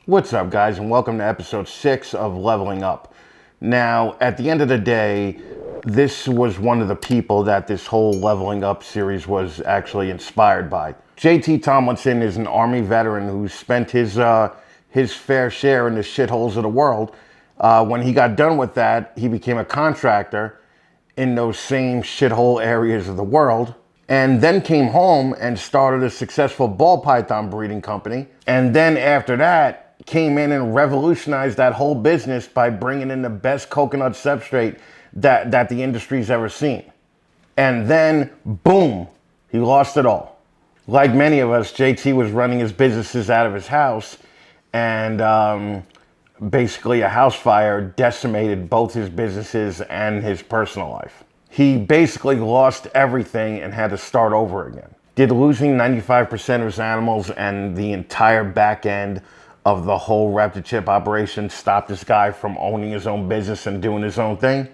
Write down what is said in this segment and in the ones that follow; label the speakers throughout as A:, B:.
A: What's up, guys, and welcome to episode 6 of Leveling Up. Now, at the end of the day, this was one of the people that this whole Leveling Up series was actually inspired by. JT Tomlinson is an Army veteran who spent his fair share in the shitholes of the world. When he got done with that, he became a contractor in those same shithole areas of the world, and then came home and started a successful ball python breeding company. And then after that, came in and revolutionized that whole business by bringing in the best coconut substrate that the industry's ever seen. And then, boom, he lost it all. Like many of us, JT was running his businesses out of his house, and basically a house fire decimated both his businesses and his personal life. He basically lost everything and had to start over again. Did losing 95% of his animals and the entire back end of the whole Raptor Chip operation stop this guy from owning his own business and doing his own thing?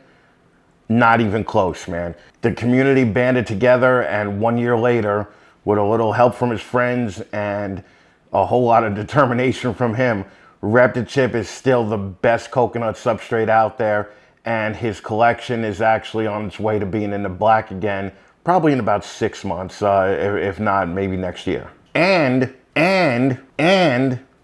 A: Not even close, man. The community banded together, and 1 year later, with a little help from his friends and a whole lot of determination from him, Raptor Chip is still the best coconut substrate out there, and his collection is actually on its way to being in the black again, probably in about 6 months, if not maybe next year. And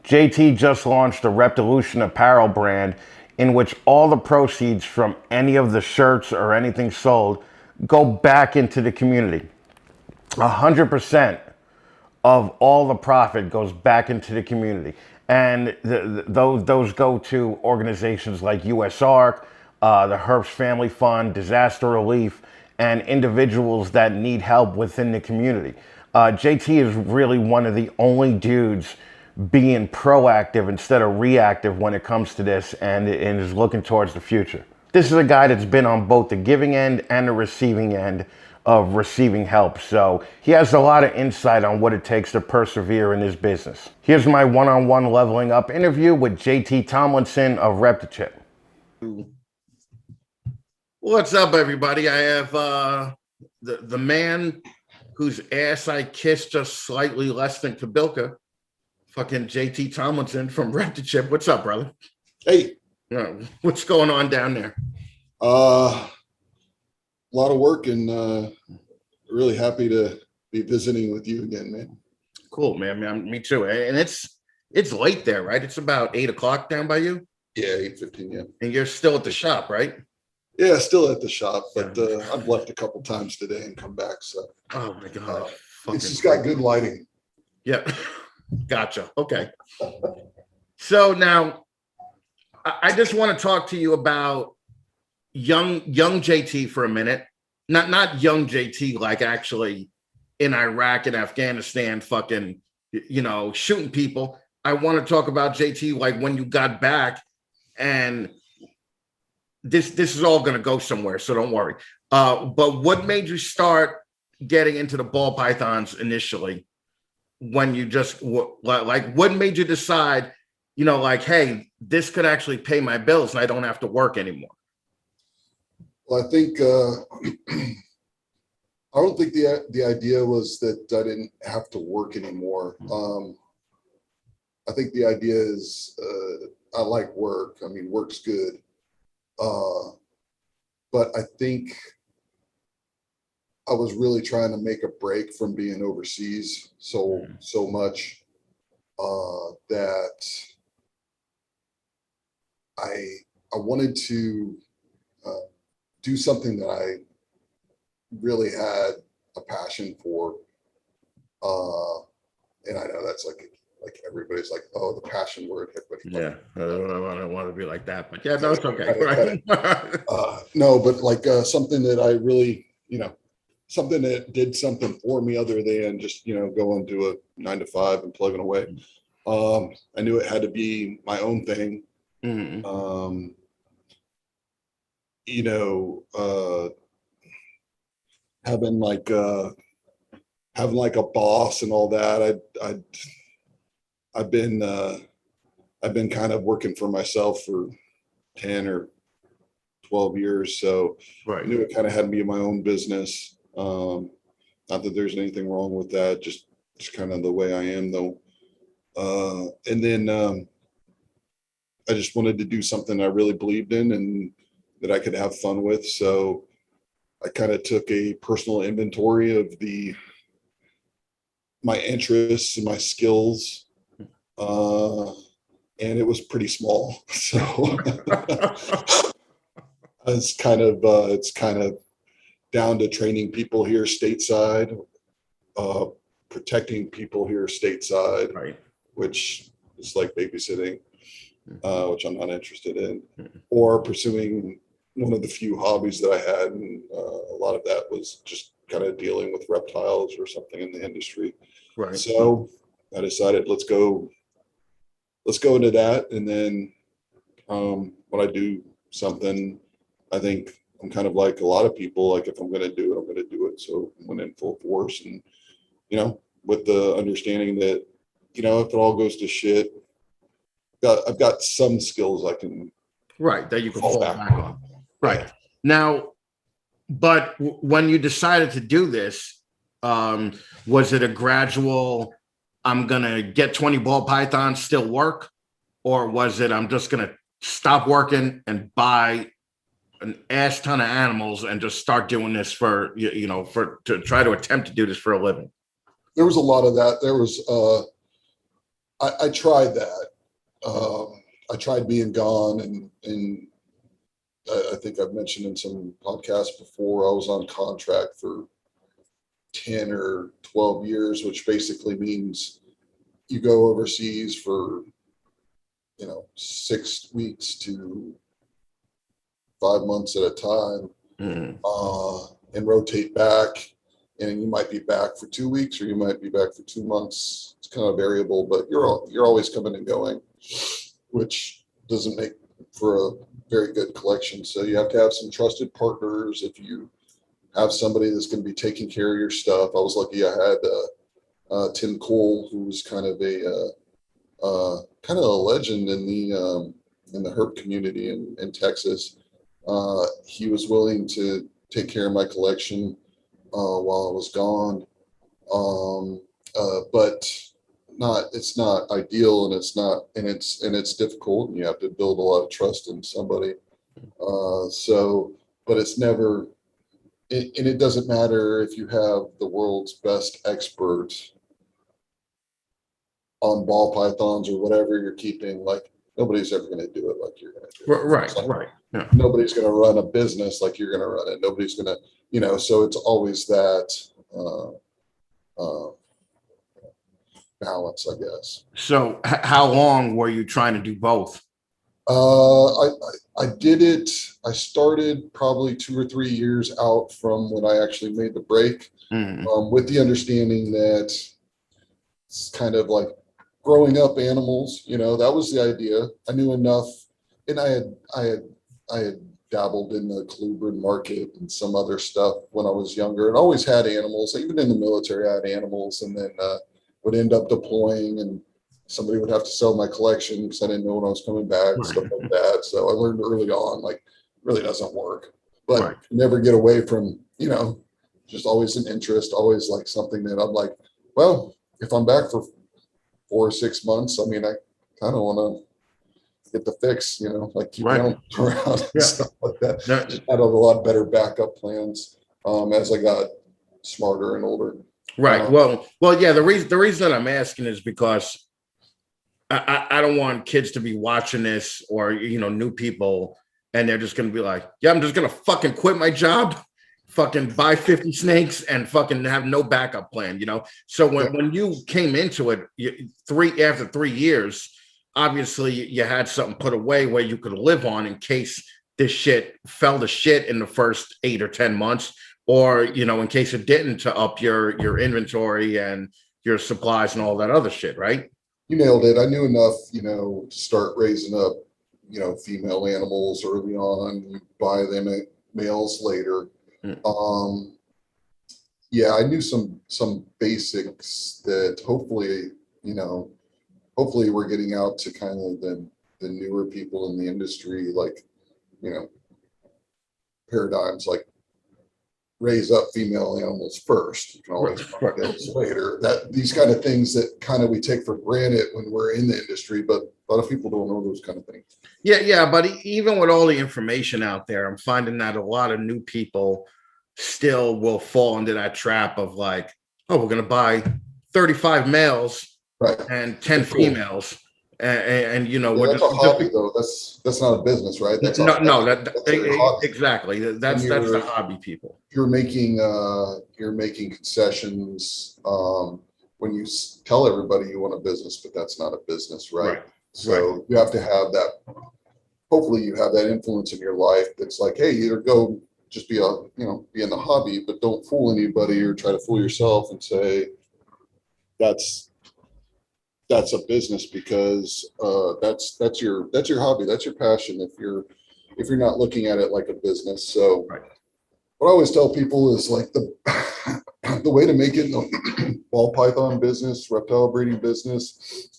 A: JT just launched a Reptilution Apparel Brand in which all the proceeds from any of the shirts or anything sold go back into the community. 100% of all the profit goes back into the community. And those go to organizations like USARC, the Herbst Family Fund, Disaster Relief, and individuals that need help within the community. JT is really one of the only dudes being proactive instead of reactive when it comes to this, and is looking towards the future. This is a guy that's been on both the giving end and the receiving end of receiving help, so he has a lot of insight on what it takes to persevere in his business. Here's my one-on-one leveling up interview with JT Tomlinson of Raptor Chip. What's up, everybody? I have the man whose ass I kissed just slightly less than Kabilka, fucking JT Tomlinson from Raptor Chip. What's up, brother?
B: Hey.
A: What's going on down there?
B: A lot of work, and really happy to be visiting with you again, man.
A: Cool, man. Me too. And it's late there, right? It's about 8 o'clock down by you?
B: Yeah, 8:15, yeah.
A: And you're still at the shop, right?
B: Yeah, still at the shop, but I've left a couple times today and come back. So
A: oh my god.
B: It's just got good lighting.
A: Yeah. Gotcha. Okay. So now I just want to talk to you about young JT for a minute. Not young JT like actually in Iraq and Afghanistan fucking, shooting people. I want to talk about JT like when you got back, and this is all going to go somewhere, so don't worry. But what made you start getting into the ball pythons initially? When you just like, what made you decide, hey, this could actually pay my bills and I don't have to work anymore?
B: Well, I think I don't think the idea was that I didn't have to work anymore. I think the idea is I like work. I mean, work's good, but I think I was really trying to make a break from being overseas so much that I wanted to do something that I really had a passion for. And I know that's like everybody's like, oh, the passion word.
A: Yeah, I don't want to be like that, but yeah, no, it's okay. Right?
B: No, but like something that I really, something that did something for me other than just, going to a 9 to 5 and plugging away. I knew it had to be my own thing. Mm-hmm. Having like a boss and all that. I've been kind of working for myself for 10 or 12 years. So
A: right.
B: I knew it kind of had to be my own business. Not that there's anything wrong with that, just kind of the way I am though. And then I just wanted to do something I really believed in and that I could have fun with. So I kind of took a personal inventory of my interests and my skills, and it was pretty small. So it's kind of down to training people here stateside, protecting people here stateside,
A: Right.
B: which is like babysitting, which I'm not interested in, or pursuing one of the few hobbies that I had. And a lot of that was just kind of dealing with reptiles or something in the industry.
A: Right.
B: So I decided, let's go into that. And then when I do something, I think I'm kind of like a lot of people, like if I'm going to do it, I'm going to do it. So I went in full force, and, with the understanding that, if it all goes to shit, I've got some skills I can
A: That you can fall back on. Right.
B: Yeah.
A: Now, but when you decided to do this, was it a gradual, I'm going to get 20 ball pythons, still work? Or was it, I'm just going to stop working and buy an ass ton of animals and just start doing this to try to attempt to do this for a living?
B: There was a lot of that. There was, I tried that. I tried being gone, and I think I've mentioned in some podcasts before, I was on contract for 10 or 12 years, which basically means you go overseas for, 6 weeks to 5 months at a time, and rotate back. And you might be back for 2 weeks, or you might be back for 2 months. It's kind of variable, but you're always coming and going, which doesn't make for a very good collection. So you have to have some trusted partners. If you have somebody that's going to be taking care of your stuff, I was lucky. I had Tim Cole, who was kind of a legend in the herp community in Texas. He was willing to take care of my collection while I was gone, but it's not ideal, and it's difficult, and you have to build a lot of trust in somebody. But it's never, and it doesn't matter if you have the world's best expert on ball pythons or whatever you're keeping. Like, nobody's ever going to do it like you're going to do it.
A: Right. Yeah.
B: Nobody's going to run a business like you're going to run it. Nobody's going to, so it's always that balance, I guess.
A: So how long were you trying to do both?
B: I did it. I started probably 2 or 3 years out from when I actually made the break, with the understanding that it's kind of like growing up animals. That was the idea. I knew enough, and I had dabbled in the colubrid market and some other stuff when I was younger, and always had animals. Even in the military, I had animals, and then would end up deploying, and somebody would have to sell my collection because I didn't know when I was coming back, stuff like that. So I learned early on, like, it really doesn't work, but never get away from, just always an interest, always like something that I'm like, well, if I'm back for 4 or 6 months, I mean, I kind of want to get the fix, like keep animals around and stuff like that. Just had a lot better backup plans as I got smarter and older.
A: Right. Well, yeah. The reason that I'm asking is because I don't want kids to be watching this, or new people, and they're just going to be like, yeah, I'm just going to fucking quit my job, fucking buy 50 snakes, and fucking have no backup plan. So when you came into it, after 3 years, obviously you had something put away where you could live on in case this shit fell to shit in the first 8 or 10 months. Or, in case it didn't, to up your inventory and your supplies and all that other shit, right?
B: You nailed it. I knew enough, to start raising up, female animals early on. You buy them at males later. Yeah, I knew some basics that hopefully we're getting out to kind of the newer people in the industry, like, paradigms like raise up female animals first. You can always
A: Right.
B: males later. That these kind of things that kind of we take for granted when we're in the industry, but a lot of people don't know those kind of things.
A: Yeah, but even with all the information out there, I'm finding that a lot of new people still will fall into that trap of like, oh, we're going to buy 35 males
B: Right.
A: and 10
B: Cool.
A: females. And you know,
B: Yeah, that's a hobby though. That's not a business, right? That's
A: exactly. That's the hobby people.
B: You're making concessions when you tell everybody you want a business, but that's not a business, right? So you have to have that. Hopefully, you have that influence in your life. That's like, hey, either go just be in the hobby, but don't fool anybody or try to fool yourself and say that's a business, because that's your hobby, that's your passion. If you're not looking at it like a business. So what I always tell people is like the way to make it in the ball python business, reptile breeding business,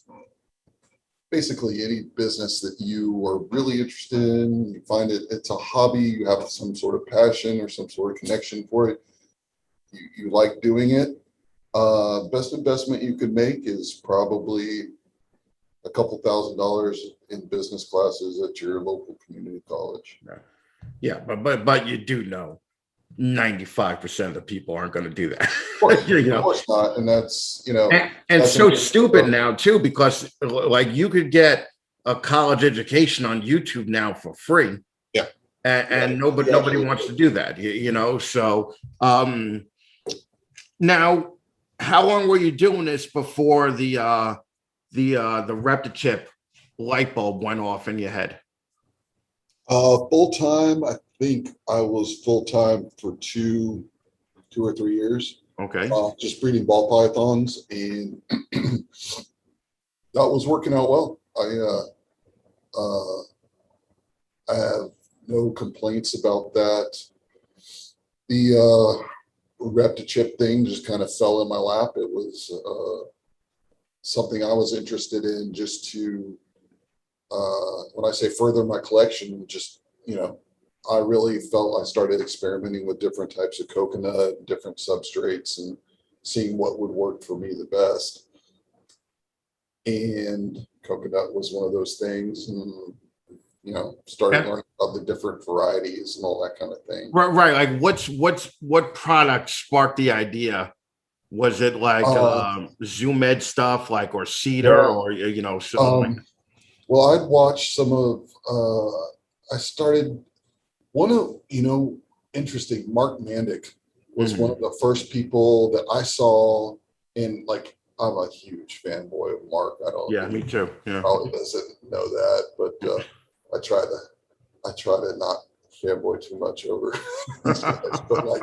B: basically any business that you are really interested in, you find it's a hobby, you have some sort of passion or some sort of connection for it, you like doing it. Best investment you could make is probably a couple $1,000s in business classes at your local community college.
A: Yeah, but you do know 95% of the people aren't going to do that.
B: Of course not. And that's,
A: and
B: that's
A: so stupid now too, because like you could get a college education on YouTube now for free.
B: Yeah.
A: And nobody wants to do that, so now, how long were you doing this before the ReptiChip light bulb went off in your head?
B: Full time, I think I was full time for 2 or 3 years.
A: Okay.
B: Just breeding ball pythons, and that was working out well. I have no complaints about that. The ReptiChip thing just kind of fell in my lap. It was something I was interested in, just to when I say further my collection, just I really felt I started experimenting with different types of coconut, different substrates, and seeing what would work for me the best. And coconut was one of those things, and started learning about the different varieties and all that kind of thing.
A: Right. Like what product sparked the idea? Was it like Zoom Ed stuff, like, or cedar, or something?
B: Well, I'd watched some of. I started one of interesting. Mark Mandick was one of the first people that I saw in, like, I'm a huge fanboy of Mark. I don't.
A: Yeah, me too. Yeah,
B: probably doesn't know that, but I try to not fanboy too much over these guys. But like,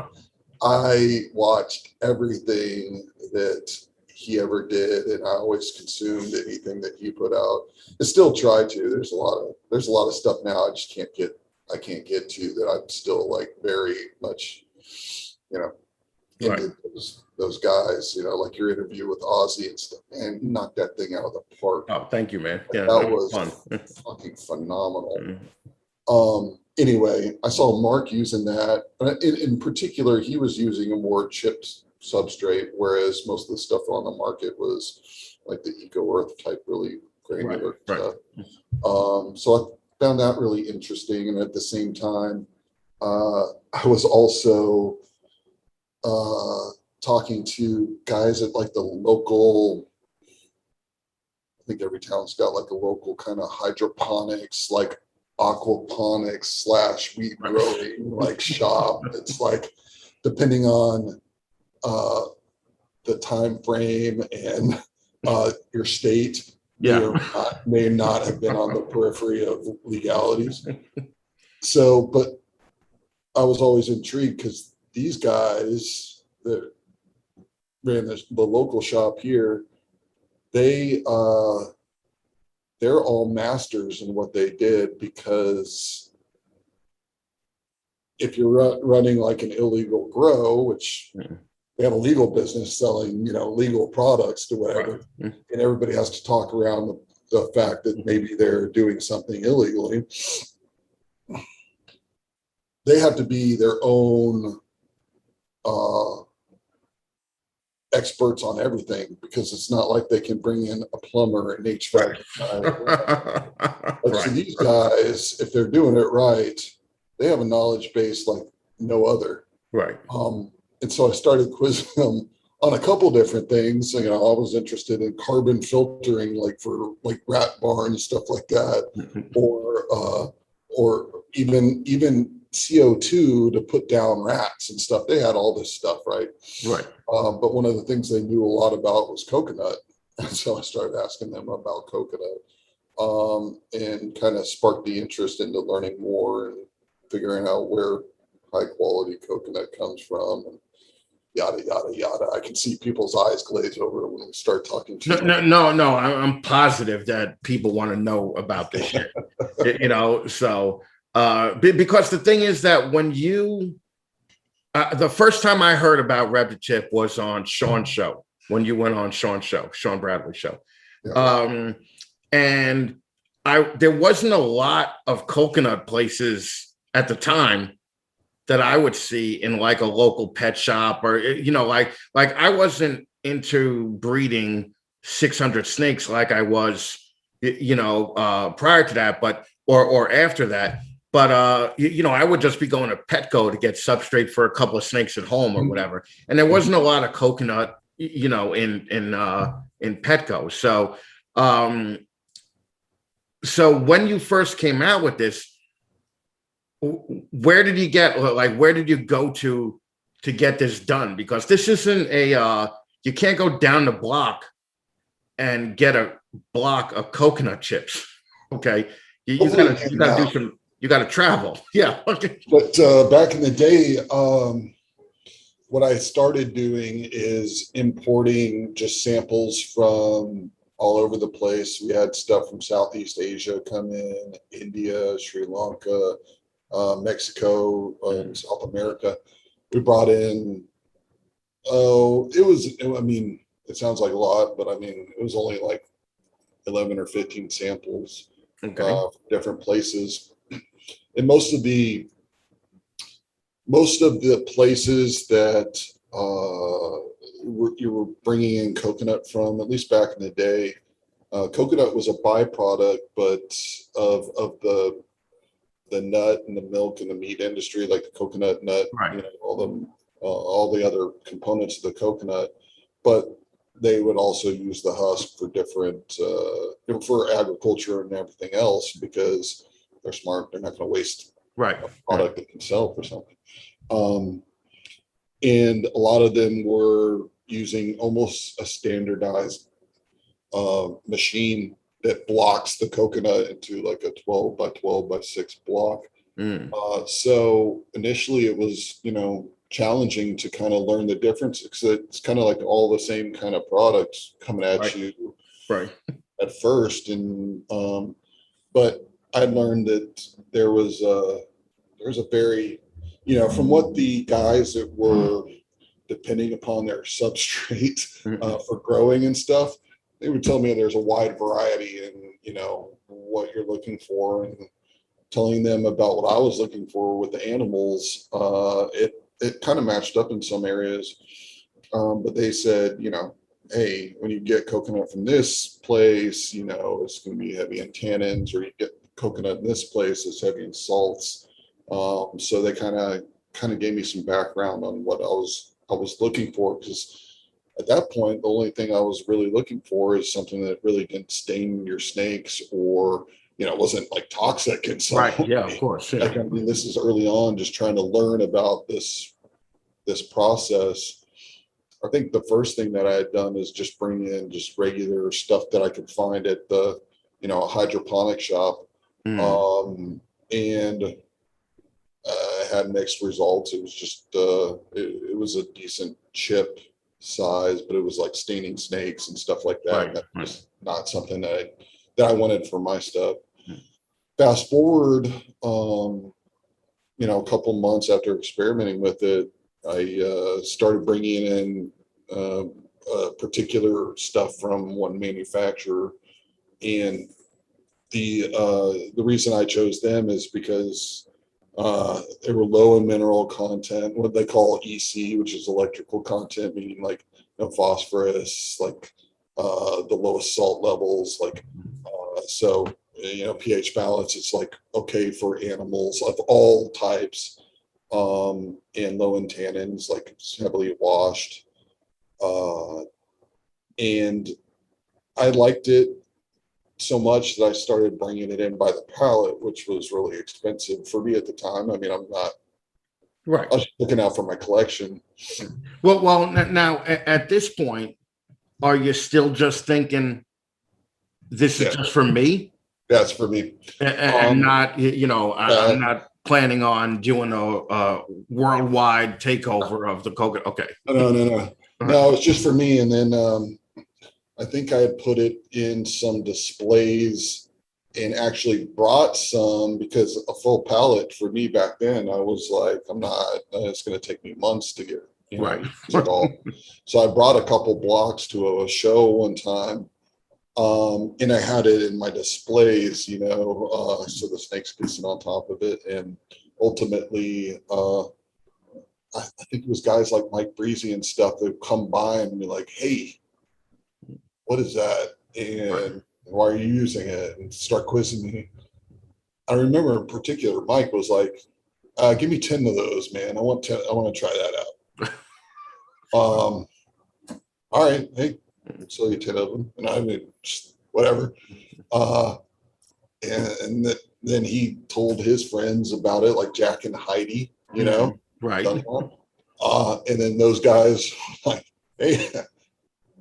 B: I watched everything that he ever did, and I always consumed anything that he put out. I still try to. There's a lot of stuff now I just can't get to, that I'm still like very much into those guys, like your interview with Ozzy and stuff, and he knocked that thing out of the park.
A: Oh, thank you, man. Yeah,
B: that was
A: fun.
B: Fucking phenomenal. Anyway, I saw Mark using that. In particular, he was using a more chipped substrate, whereas most of the stuff on the market was like the Eco Earth type, really granular stuff. So I found that really interesting. And at the same time, I was also talking to guys at like the local, I think every town's got like a local kind of hydroponics, like aquaponics / wheat growing like shop. It's like, depending on the time frame and your state, may not have been on the periphery of legalities. So, but I was always intrigued, because these guys that ran the local shop here, they're all masters in what they did, because if you're running like an illegal grow, which they have a legal business selling, legal products to whatever, and everybody has to talk around the fact that maybe they're doing something illegally. They have to be their own uh, experts on everything, because it's not like they can bring in a plumber and HVAC guy. Like, so
A: Right.
B: these guys, if they're doing it right, they have a knowledge base like no other.
A: Right.
B: And so I started quizzing them on a couple different things. You know, I was interested in carbon filtering, like for like rat barn and stuff like that, or even CO2 to put down rats and stuff. They had all this stuff, right?
A: Right.
B: But one of the things they knew a lot about was coconut. And so I started asking them about coconut, and kind of sparked the interest into learning more and figuring out where high quality coconut comes from, and yada, yada, yada. I can see people's eyes glaze over when we start talking to them.
A: No. I'm positive that people want to know about this shit. You know, so because the thing is that when you the first time I heard about ReptiChip was on Sean's show, when you went on Sean's show, Sean Bradley's show.
B: Yeah.
A: And there wasn't a lot of coconut places at the time that I would see in like a local pet shop, or, you know, like I wasn't into breeding 600 snakes like I was, you know, prior to that, but, or after that. But, you know, I would just be going to Petco to get substrate for a couple of snakes at home or whatever. And there wasn't a lot of coconut, you know, in Petco. So when you first came out with this, where did you get, like, where did you go to get this done? Because this isn't you can't go down the block and get a block of coconut chips. Okay. You gotta travel. Yeah. Okay.
B: But back in the day, what I started doing is importing just samples from all over the place. We had stuff from Southeast Asia come in, India, Sri Lanka, Mexico, South America. We brought in, I mean, it sounds like a lot, but I mean, it was only like 11 or 15 samples,
A: Okay.
B: from different places. And most of the places that you were bringing in coconut from, at least back in the day, coconut was a byproduct, but of the nut and the milk and the meat industry, like the coconut nut,
A: Right.
B: you know, all the other components of the coconut. But they would also use the husk for different, for agriculture and everything else, because they're smart. They're not going to waste
A: Right.
B: a product that can sell for something. And a lot of them were using almost a standardized machine that blocks the coconut into like a 12 by 12 by 6 block. So initially it was, you know, challenging to kind of learn the difference, because it's kind of like all the same kind of products coming at you at first. And but I learned that there was a very, you know, from what the guys that were depending upon their substrate for growing and stuff, they would tell me there's a wide variety in, you know, what you're looking for, and telling them about what I was looking for with the animals. It kind of matched up in some areas, but they said, you know, hey, when you get coconut from this place, you know, it's going to be heavy in tannins, or you get coconut in this place, it's heavy in salts. So they kind of gave me some background on what I was looking for, because at that point, the only thing I was really looking for is something that really didn't stain your snakes, or, you know, wasn't like toxic in some way.
A: Yeah, of course. Yeah.
B: Like, I mean, this is early on, just trying to learn about this process. I think the first thing that I had done is just bring in just regular stuff that I could find at the, you know, a hydroponic shop. And I had mixed results. It was just, it was a decent chip size, but it was like staining snakes and stuff like that. That was not something that I wanted for my stuff. Fast forward, you know, a couple months after experimenting with it, I started bringing in particular stuff from one manufacturer, and the reason I chose them is because They were low in mineral content, what they call EC, which is electrical content, meaning like no phosphorus, like the lowest salt levels, like so pH balance. It's like okay for animals of all types, and low in tannins, like it's heavily washed, and I liked it so much that I started bringing it in by the pallet, which was really expensive for me at the time. I mean, I'm not,
A: Right.
B: I was looking out for my collection.
A: Well, now at this point, are you still just thinking this is just for me?
B: That's for me.
A: And not, I'm not planning on doing a worldwide takeover of the coconut. Okay.
B: No, it's just for me. And then I think I had put it in some displays and actually brought some, because a full pallet for me back then, I was like, it's going to take me months to get,
A: right.
B: it all. So I brought a couple blocks to a show one time. And I had it in my displays, so the snakes could sit on top of it. And ultimately, I think it was guys like Mike Breezy and stuff that come by and be like, hey, what is that? And why are you using it? And start quizzing me. I remember in particular, Mike was like, give me 10 of those, man. I want to try that out. All right. Hey, I'll sell you 10 of them. And I mean, just whatever. And then he told his friends about it, like Jack and Heidi,
A: Right.
B: And then those guys like, hey, I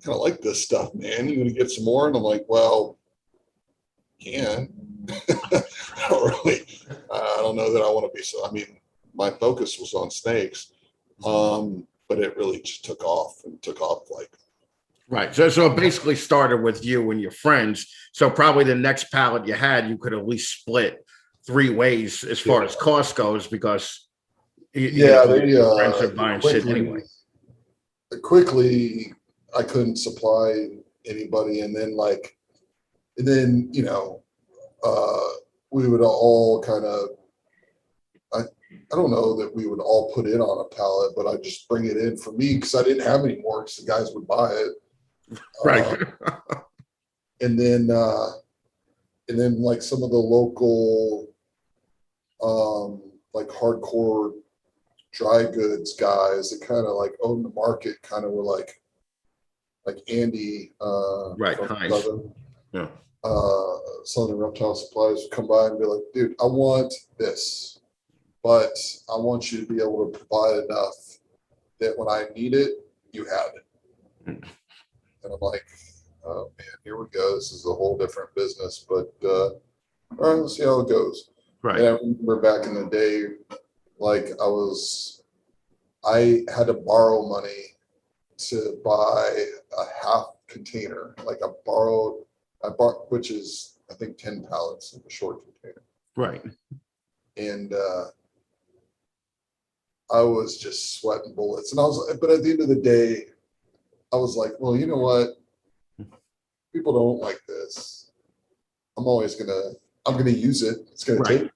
B: kind of like this stuff, man. You gonna get some more? And I'm like, well, can. I don't know that I want to be so. I mean, my focus was on snakes, but it really just took off like.
A: Right. So it basically started with you and your friends. So probably the next pallet you had, you could at least split 3 ways as far as cost goes, because your friends are buying shit anyway.
B: Quickly, I couldn't supply anybody, and then we would all kind of. I don't know that we would all put it on a pallet, but I just bring it in for me because I didn't have any more, because the guys would buy it.
A: Right.
B: And then like some of the local, like hardcore dry goods guys that kind of like own the market, kind of were like Andy,
A: right. Nice. Yeah.
B: Southern Reptile Supplies would come by and be like, dude, I want this, but I want you to be able to provide enough that when I need it, you have it. And I'm like, oh man, here we go. This is a whole different business, but all right, let's see how it goes.
A: Right.
B: And I remember back in the day, like I had to borrow money to buy a half container. Like I bought, which is I think 10 pallets of a short container.
A: Right.
B: And I was just sweating bullets. And but at the end of the day, I was like, well, you know what? People don't like this. I'm gonna use it. It's gonna take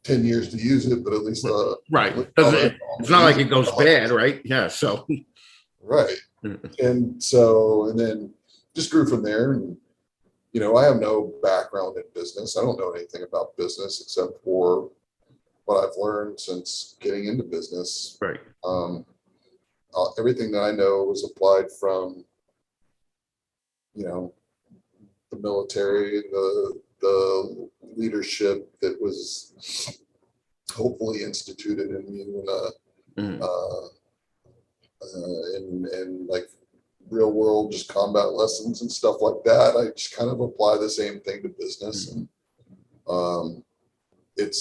B: 10 years to use it, but at least
A: right. It's not like it goes bad, right? Yeah. So
B: right. And then just grew from there. And I have no background in business. I don't know anything about business except for what I've learned since getting into business.
A: Right.
B: Everything that I know was applied from, the military, the leadership that was hopefully instituted in me in like real world, just combat lessons and stuff like that. I just kind of apply the same thing to business, and it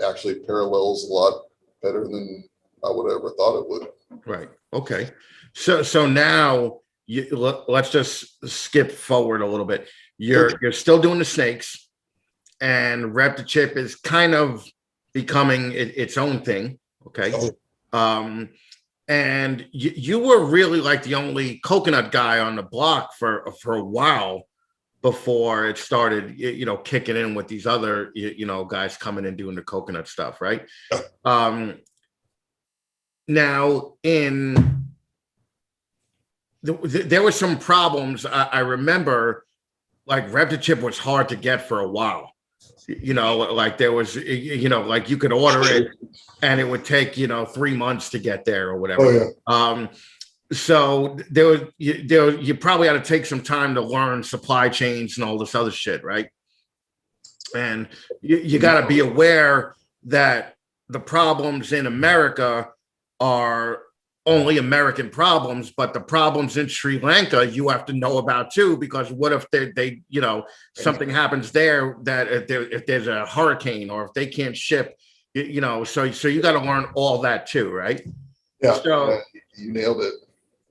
B: actually parallels a lot better than I would have ever thought it would.
A: Right. Okay. So now let's just skip forward a little bit. You're still doing the snakes, and Raptor Chip is kind of becoming its own thing. Okay. And you were really like the only coconut guy on the block for a while. before it started, kicking in with these other, guys coming and doing the coconut stuff, right? Now, there were some problems. I remember, like ReptiChip was hard to get for a while. Like there was, like you could order it and it would take, 3 months to get there or whatever.
B: Oh, yeah.
A: So you probably had to take some time to learn supply chains and all this other shit, right? And you got to be aware that the problems in America are only American problems, but the problems in Sri Lanka you have to know about too, because what if they something happens there, that if there's a hurricane or if they can't ship, so you got to learn all that too, right?
B: Yeah,
A: so
B: you nailed it.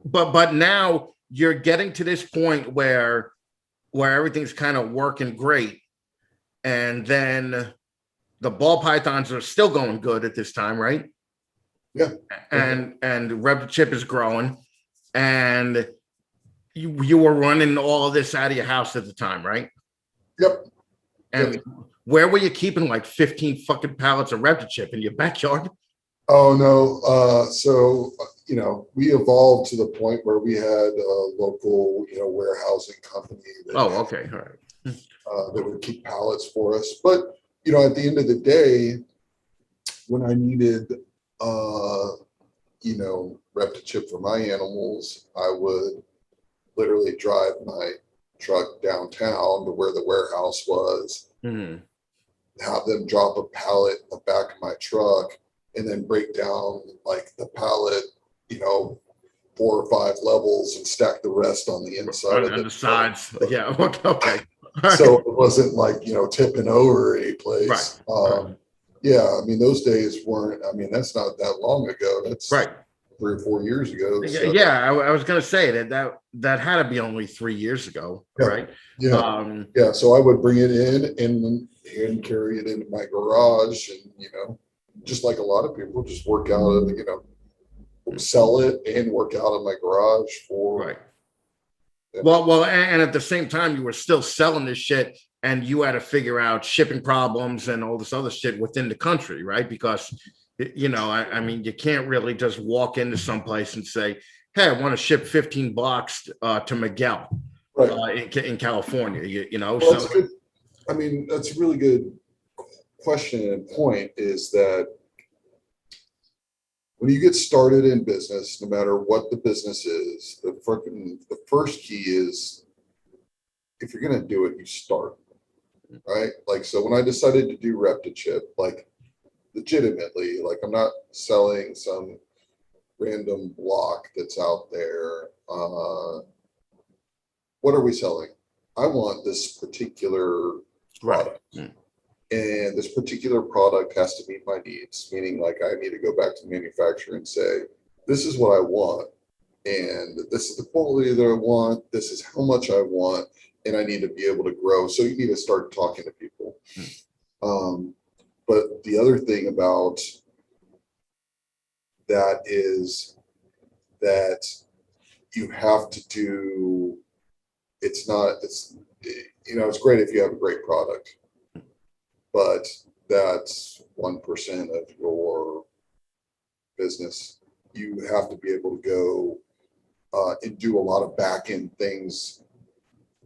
A: But now you're getting to this point where everything's kind of working great, and then the ball pythons are still going good at this time, right?
B: Yeah.
A: And Raptor Chip is growing, and you were running all of this out of your house at the time, right?
B: Yep.
A: And where were you keeping like 15 fucking pallets of Raptor Chip in your backyard?
B: Oh no. So we evolved to the point where we had a local, warehousing company that
A: okay, all right.
B: That would keep pallets for us. But at the end of the day, when I needed ReptiChip for my animals, I would literally drive my truck downtown to where the warehouse was, have them drop a pallet in the back of my truck, and then break down like the pallet, 4 or 5 levels and stack the rest on the inside
A: on the sides. Yeah. Okay.
B: So it wasn't like, tipping over any place.
A: Right.
B: Yeah, I mean, those days weren't, that's not that long ago. That's
A: right.
B: 3 or 4 years ago.
A: So. Yeah, I was going to say that had to be only 3 years ago, right?
B: Yeah. Yeah, so I would bring it in and hand carry it into my garage, and, just like a lot of people, just work out of, sell it and work out of my garage for.
A: Right. Well, and at the same time, you were still selling this shit, and you had to figure out shipping problems and all this other shit within the country, right? Because, I mean, you can't really just walk into someplace and say, hey, I want to ship 15 blocks to Miguel, right, in California,
B: Well, so. That's good. I mean, that's a really good question and point, is that when you get started in business, no matter what the business is, the first key is, if you're going to do it, you start, right? Like, so when I decided to do ReptiChip, like legitimately, like I'm not selling some random block that's out there. What are we selling? I want this particular product. Right. And this particular product has to meet my needs, meaning like I need to go back to the manufacturer and say, this is what I want, and this is the quality that I want, this is how much I want, and I need to be able to grow. So you need to start talking to people. But the other thing about that is that you have to do, it's great if you have a great product, but that's 1% of your business. You have to be able to go and do a lot of back end things,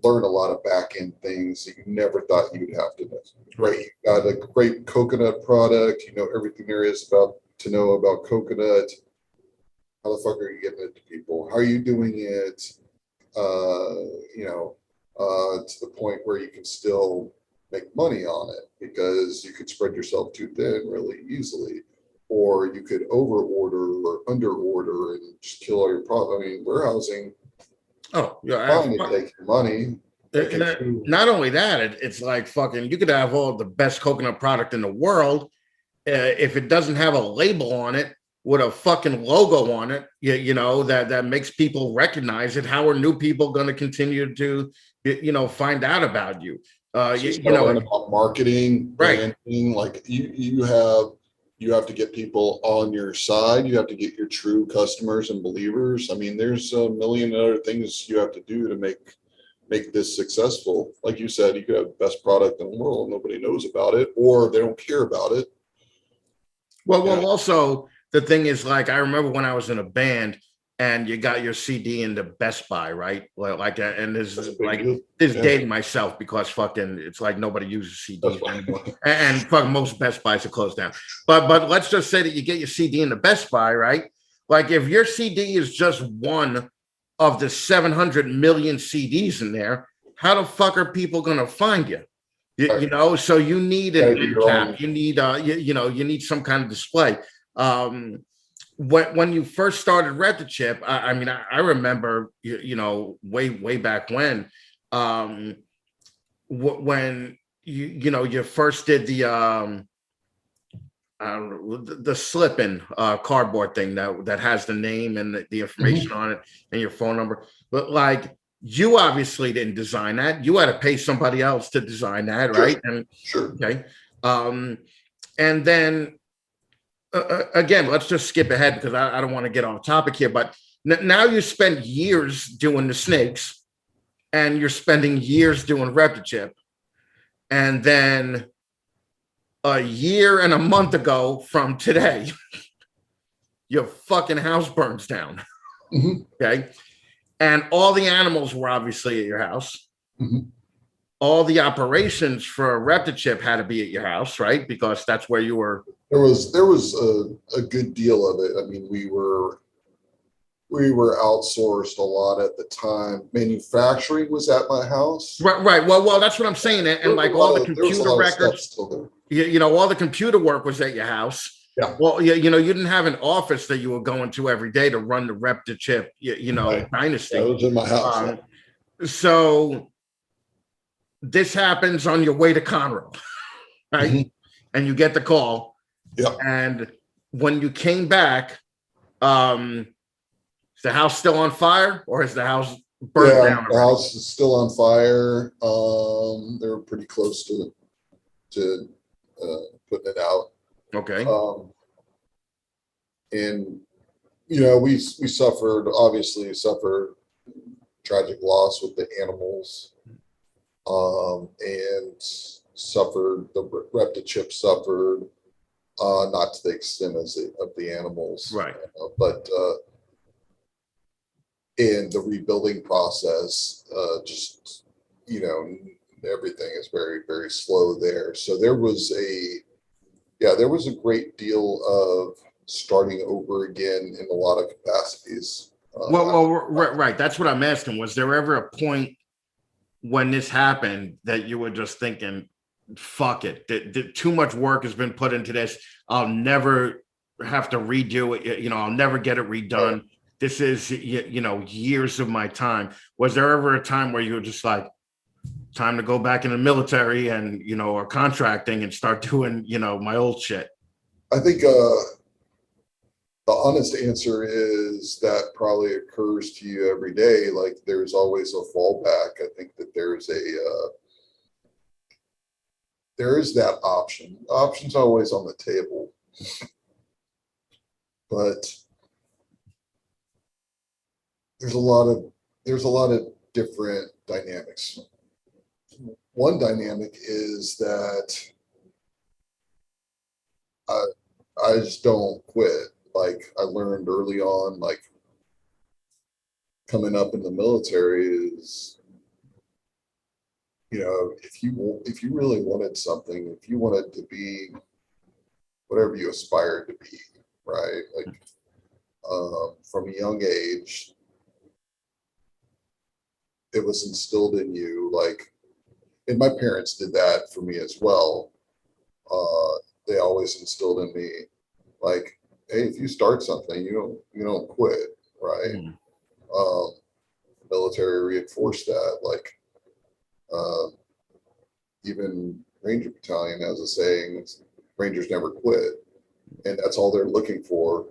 B: learn a lot of back end things that you never thought you'd have to do. Right? You got a great coconut product. You know everything there is to know about coconut. How the fuck are you getting it to people? How are you doing it? To the point where you can still make money on it, because you could spread yourself too thin really easily, or you could over order or under order and just kill all your profit. I mean, warehousing. Oh yeah, fine to take your money.
A: Not only that, it's like fucking. You could have all the best coconut product in the world, if it doesn't have a label on it with a fucking logo on it, that makes people recognize it. How are new people going to continue to, find out about you?
B: About marketing, branding, right? Like you have to get people on your side. You have to get your true customers and believers. I mean, there's a million other things you have to do to make make this successful. Like you said, you could have the best product in the world, nobody knows about it, or they don't care about it.
A: Well, also the thing is, like, I remember when I was in a band and you got your CD in the Best Buy, right? Like, and this is like this dating myself because fucking it's like nobody uses CDs anymore, and fuck most Best Buys are closed down. But let's just say that you get your CD in the Best Buy, right? Like, if your CD is just one of the 700 million CDs in there, how the fuck are people gonna find you? You know, so you need an end cap. You need you need some kind of display. When you first started ReptiChip, I mean, I remember way back when, when you first did the the slip-in cardboard thing that has the name and the information on it and your phone number, but like, you obviously didn't design that. You had to pay somebody else to design that, right? And okay. And then again, let's just skip ahead because I don't want to get off topic here. But now you spend years doing the snakes, and you're spending years doing ReptiChip, and then a year and a month ago from today, your fucking house burns down. Okay. And all the animals were obviously at your house. All the operations for ReptiChip had to be at your house, right? Because that's where you were.
B: There was a good deal of it. I mean, we were outsourced a lot at the time. Manufacturing was at my house.
A: Right. Well, that's what I'm saying. And like all the computer records, all the computer work was at your house.
B: Yeah.
A: Well, you didn't have an office that you were going to every day to run the ReptiChip,
B: Right.
A: dynasty.
B: That was in my house.
A: So this happens on your way to Conroe, right? And you get the call.
B: Yeah.
A: And when you came back, is the house still on fire, or is the house burned down?
B: The house is still on fire. They were pretty close to putting it out.
A: Okay.
B: And we obviously suffered tragic loss with the animals, and the ReptiChip suffered, not to the extent of the animals,
A: right?
B: But in the rebuilding process, just everything is very, very slow there. So there was a great deal of starting over again in a lot of capacities.
A: Right. That's what I'm asking. Was there ever a point when this happened that you were just thinking, fuck it, too much work has been put into this. I'll never have to redo it. I'll never get it redone. Right. This is, years of my time. Was there ever a time where you were just like, time to go back in the military and, or contracting and start doing, my old shit?
B: I think the honest answer is that probably occurs to you every day. Like, there's always a fallback. I think that there is that option. The option's always on the table. But there's a lot of different dynamics. One dynamic is that I just don't quit. Like, I learned early on, like, coming up in the military is, if you really wanted something, if you wanted to be whatever you aspired to be, right? Like, from a young age, it was instilled in you, like, and my parents did that for me as well. They always instilled in me, like, hey, if you start something, you don't quit, right? Military reinforced that. Like, even Ranger Battalion has a saying: Rangers never quit, and that's all they're looking for.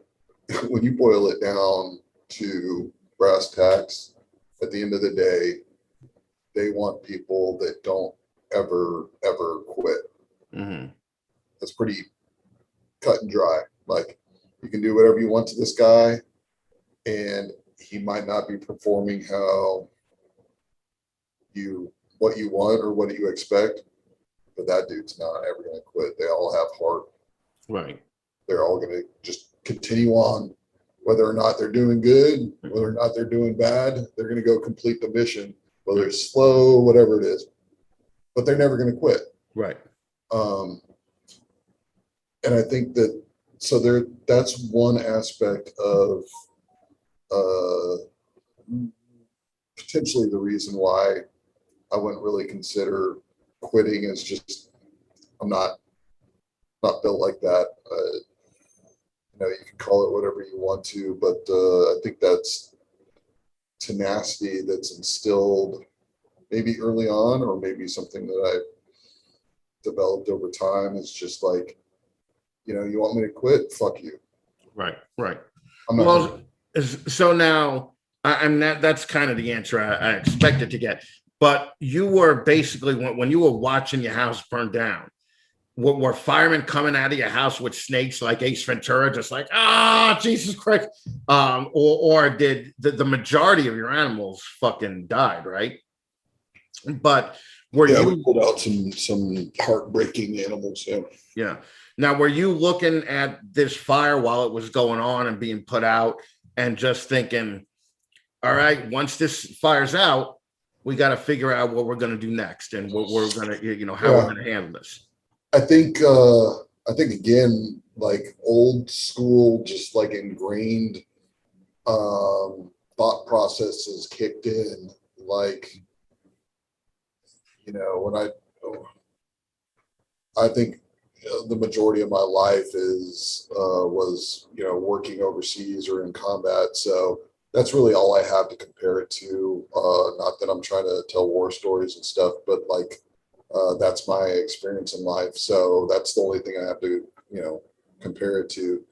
B: When you boil it down to brass tacks, at the end of the day, they want people that don't ever quit. That's pretty cut and dry. Like, you can do whatever you want to this guy, and he might not be performing how what you want or what you expect, but that dude's not ever going to quit. They all have heart.
A: Right.
B: They're all going to just continue on, whether or not they're doing good, whether or not they're doing bad. They're going to go complete the mission, whether it's slow, whatever it is, but they're never going to quit.
A: Right.
B: And I think that's one aspect of potentially the reason why I wouldn't really consider quitting. Is just I'm not built like that. You can call it whatever you want to, but I think that's tenacity that's instilled maybe early on, or maybe something that I've developed over time. Is just like, you want me to quit? Fuck you.
A: Right. Right.
B: I'm not.
A: Well, so now I'm that's kind of the answer I expected to get. But you were basically, when you were watching your house burn down, were firemen coming out of your house with snakes like Ace Ventura, just like, Jesus Christ? Or did the majority of your animals fucking died, right? But
B: we pulled out some heartbreaking animals. Yeah.
A: Yeah. Now, were you looking at this fire while it was going on and being put out and just thinking, all right, once this fire's out, we got to figure out what we're going to do next and what we're going to, how we're going to handle this?
B: I think again, like old school, just like ingrained thought processes kicked in. Like, when I think the majority of my life was working overseas or in combat, so that's really all I have to compare it to. Not that I'm trying to tell war stories and stuff, but like that's my experience in life. So that's the only thing I have to compare it to.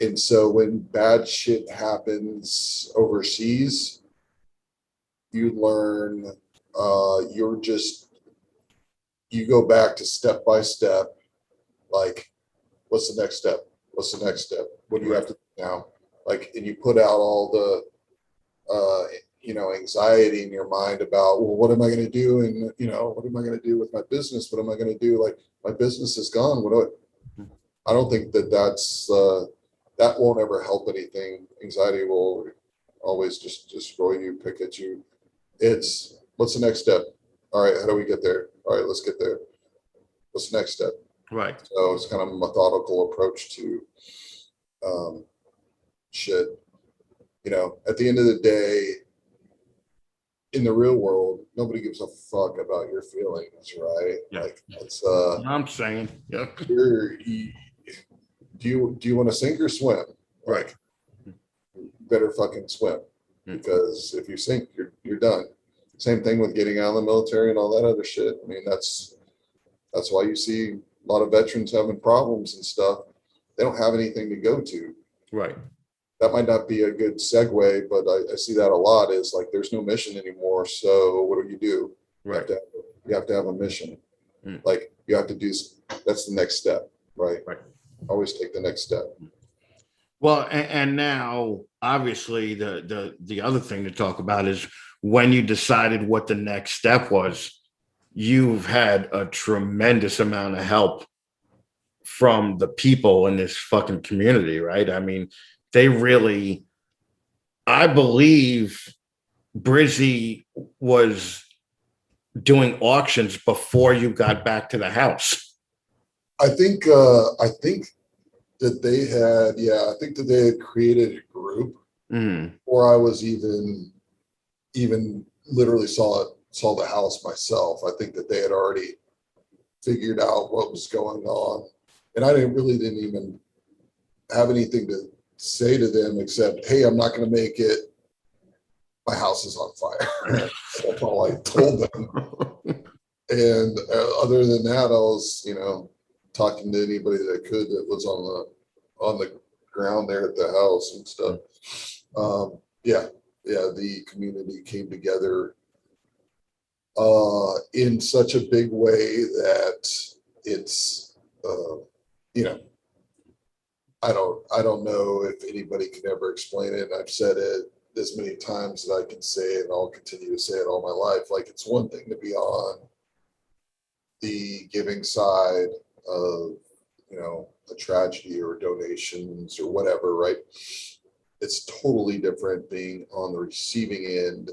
B: And so when bad shit happens overseas, you learn. You go back to step by step. Like, what's the next step? What's the next step? What do you have to do now? Like, and you put out all the, anxiety in your mind about, well, what am I going to do? And, what am I going to do with my business? What am I going to do? Like, my business is gone. I don't think that's, that won't ever help anything. Anxiety will always just destroy you, pick at you. It's, what's the next step? All right, how do we get there? All right, let's get there. What's the next step?
A: Right.
B: So it's kind of a methodical approach to shit. At the end of the day, in the real world, nobody gives a fuck about your feelings, right?
A: Yeah.
B: Like, it's
A: I'm saying, yeah.
B: Do you want to sink or swim?
A: Right.
B: You better fucking swim, because if you sink, you're done. Same thing with getting out of the military and all that other shit. I mean, that's why you see a lot of veterans having problems and stuff. They don't have anything to go to.
A: Right.
B: That might not be a good segue, but I see that a lot. Is like, there's no mission anymore. So what do?
A: Right.
B: You have to have a mission. Like, you have to do. That's the next step, right?
A: Right.
B: Always take the next step.
A: Well, and now obviously the other thing to talk about is when you decided what the next step was, you've had a tremendous amount of help from the people in this fucking community, right? I mean, they really, I believe Brizzy was doing auctions before you got back to the house.
B: I think that they had created a group, or I was even literally saw the house myself. I think that they had already figured out what was going on, and I didn't even have anything to say to them except, hey, I'm not going to make it. My house is on fire. That's all I told them. And other than that, I was, talking to anybody that I could that was on the ground there at the house and stuff. The community came together in such a big way that it's, I don't know if anybody can ever explain it. And I've said it, as many times that I can say it, and I'll continue to say it all my life. Like, it's one thing to be on the giving side of, a tragedy or donations or whatever, right? It's totally different being on the receiving end.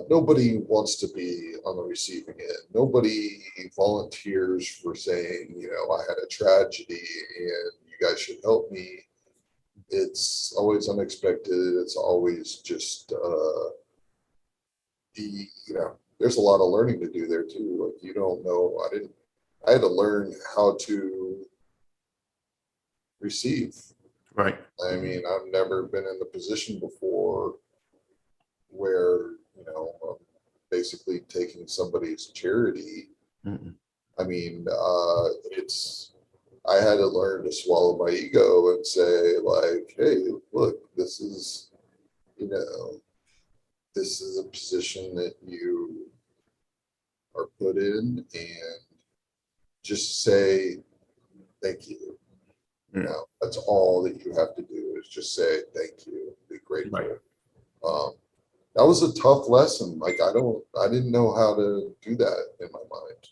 B: Nobody wants to be on the receiving end. Nobody volunteers for saying, I had a tragedy and you guys should help me. It's always unexpected. It's always just, there's a lot of learning to do there too. Like, you don't know, I had to learn how to receive.
A: Right.
B: I mean, I've never been in the position before where, I'm basically taking somebody's charity.
A: Mm-mm.
B: I mean, I had to learn to swallow my ego and say, like, hey, look, this is a position that you are put in, and just say thank you. That's all that you have to do, is just say thank you, be grateful.
A: Right.
B: That was a tough lesson. Like, I didn't know how to do that in my mind.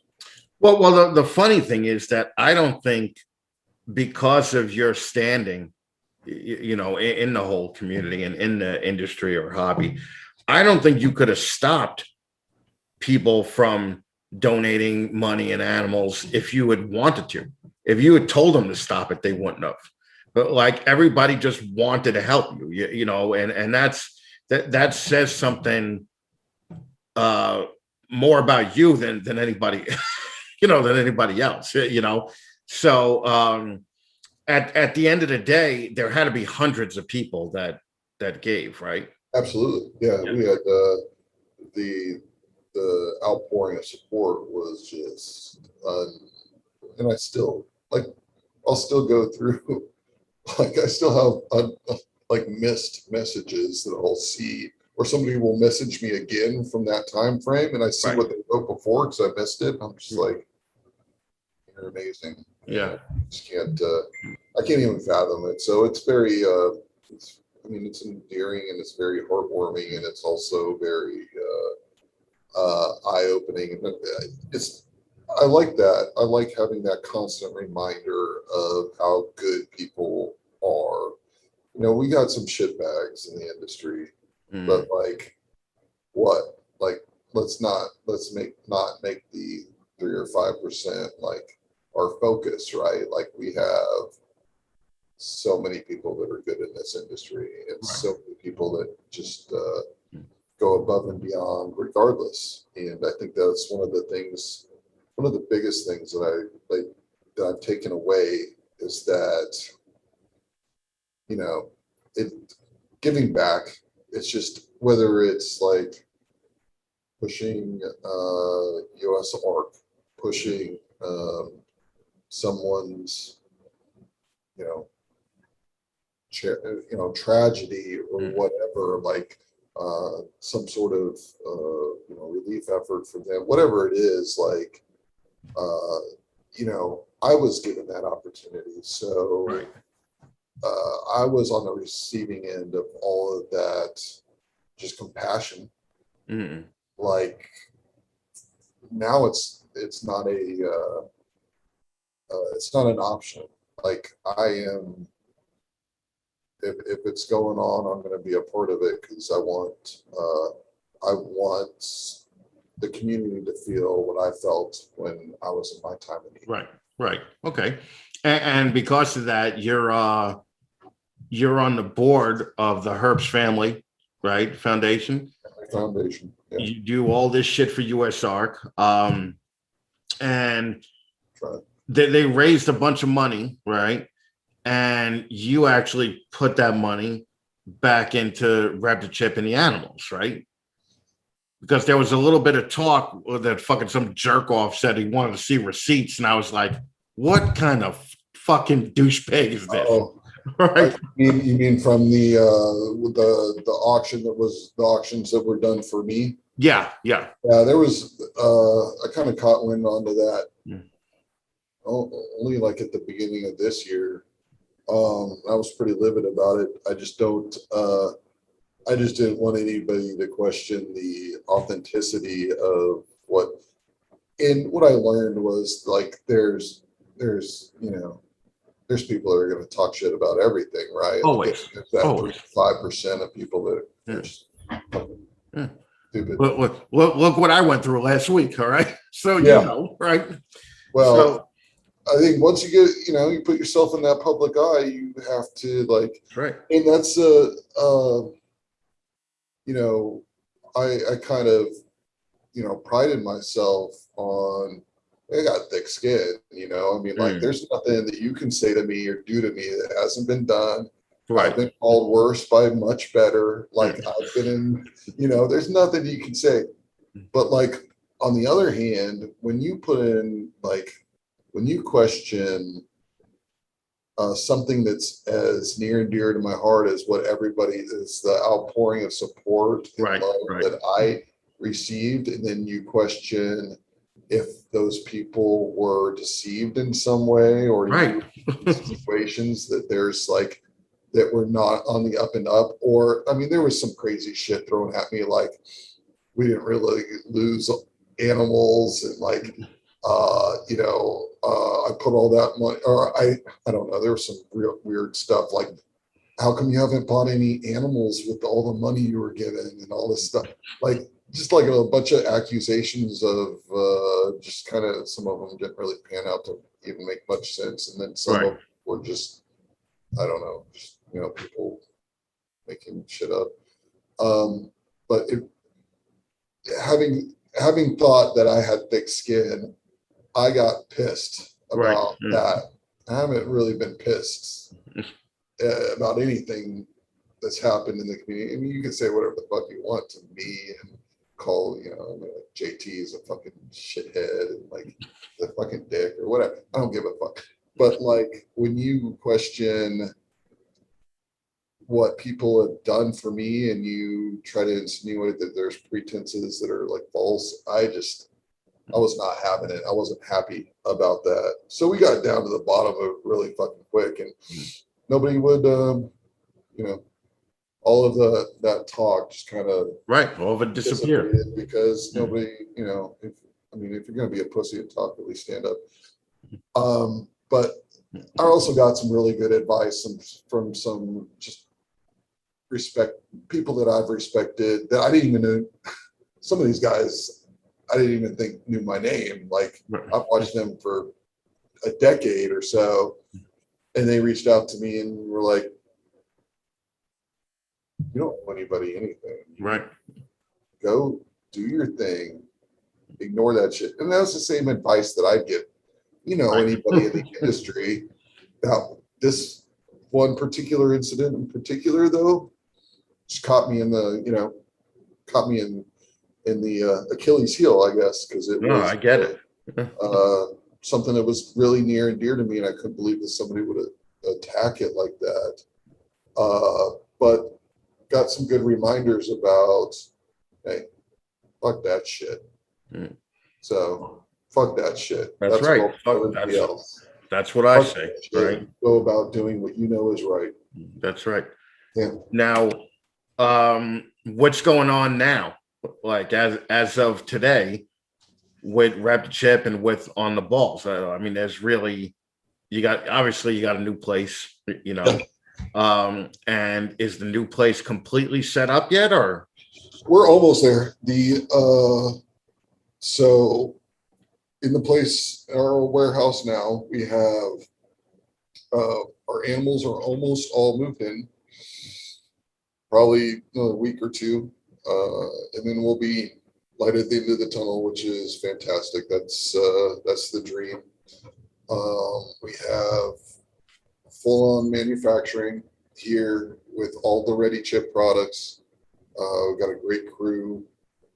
A: Well, the funny thing is that I don't think, because of your standing, in the whole community and in the industry or hobby, I don't think you could have stopped people from donating money and animals if you had wanted to. If you had told them to stop it, they wouldn't have. But like, everybody just wanted to help you, and that says something more about you than anybody, than anybody else, So at the end of the day, there had to be hundreds of people that gave, right?
B: Absolutely, yeah. We had the outpouring of support was just, and I'll still go through, like, I still have like missed messages that I'll see, or somebody will message me again from that time frame, and I see
A: Right.
B: what they wrote before because I missed it. I'm just like, you're amazing.
A: Yeah.
B: I can't even fathom it. So it's very, it's endearing, and it's very heartwarming, and it's also very eye-opening. I like that. I like having that constant reminder of how good people are. We got some shit bags in the industry, but like, what? Like, let's not make the 3 or 5% like our focus, right? Like, we have so many people that are good in this industry, and
A: Right.
B: so many people that just go above and beyond regardless. And I think that's one of the biggest things that I've taken away, is that, it giving back. It's just, whether it's like pushing US ARC, pushing someone's, tragedy or whatever, like some sort of relief effort for them, whatever it is, like, I was given that opportunity. So
A: Right.
B: I was on the receiving end of all of that, just compassion. Like, now it's not it's not an option. Like, if it's going on, I'm going to be a part of it, because I want the community to feel what I felt when I was in my time of need.
A: Right. Okay. And because of that, you're on the board of the Herbst Family, right, Foundation.
B: Foundation. Yeah.
A: You do all this shit for US ARC, and they raised a bunch of money, right? And you actually put that money back into Raptor Chip and the animals, right? Because there was a little bit of talk that fucking some jerk off said he wanted to see receipts, and I was like, what kind of fucking douchebag is this?
B: Oh,
A: right?
B: You mean from the auction, that was the auctions that were done for me?
A: Yeah.
B: There was I kind of caught wind onto that. Only like at the beginning of this year. I was pretty livid about it. I just don't I just didn't want anybody to question the authenticity of what. And what I learned was like, there's there's people that are going to talk shit about everything, right?
A: Always.
B: There's that
A: Always.
B: 5% of people that
A: Yeah.
B: are just
A: Yeah.
B: stupid.
A: Look what I went through last week. All right. So,
B: Yeah.
A: right.
B: Well,
A: So,
B: I think once you get, you put yourself in that public eye, you have to like,
A: that's right.
B: and that's I kind of, prided myself on, I got thick skin, I mean, like, there's nothing that you can say to me or do to me that hasn't been done.
A: Right.
B: I've been called worse by much better. Like, I've been in, there's nothing you can say. But like, on the other hand, when you put in, like, when you question something that's as near and dear to my heart as what everybody is, the outpouring of support and
A: Right,
B: love
A: right.
B: that I received, and then you question if those people were deceived in some way, or
A: Right.
B: situations that there's like that were not on the up and up. Or I mean, there was some crazy shit thrown at me, like we didn't really lose animals, and like I put all that money, or I don't know, there was some real weird stuff like, how come you haven't bought any animals with all the money you were given and all this stuff, like just like a bunch of accusations of just kind of, some of them didn't really pan out to even make much sense, and then some of them were just, I don't know, just people making shit up. But having thought that I had thick skin, I got pissed about that. I haven't really been pissed about anything that's happened in the community. I mean, you can say whatever the fuck you want to me and call, JT is a fucking shithead and like the fucking dick or whatever. I don't give a fuck. But like, when you question what people have done for me and you try to insinuate that there's pretenses that are like false, I was not having it. I wasn't happy about that. So we got down to the bottom of it really fucking quick, and nobody would, all of that talk just kind of
A: all of it disappeared
B: because nobody, if you're going to be a pussy and talk, at least stand up. But I also got some really good advice from some just people that I've respected that I didn't even know. Some of these guys I didn't even think knew my name. Like, I've watched them for a decade or so, and they reached out to me and were like, you don't owe anybody anything.
A: Right.
B: Go do your thing. Ignore that shit. And that's the same advice that I'd give, anybody in the industry. Now, this one particular incident in particular, though, just caught me in the Achilles heel, I guess, because it was.
A: I get it.
B: Something that was really near and dear to me, and I couldn't believe that somebody would attack it like that. But got some good reminders about, hey, fuck that shit. So fuck that shit.
A: That's right. That's what I say. Right.
B: Go about doing what you know is right.
A: That's right.
B: Yeah.
A: Now, what's going on now? Like as of today, with Raptor Chip and with On the Balls. I mean, there's really, you got a new place, and is the new place completely set up yet, or?
B: We're almost there. So in the place, our warehouse now, we have our animals are almost all moved in, probably a week or two, and then we'll be light at the end of the tunnel, which is fantastic. That's the dream. We have full-on manufacturing here with all the ReptiChip products. We've got a great crew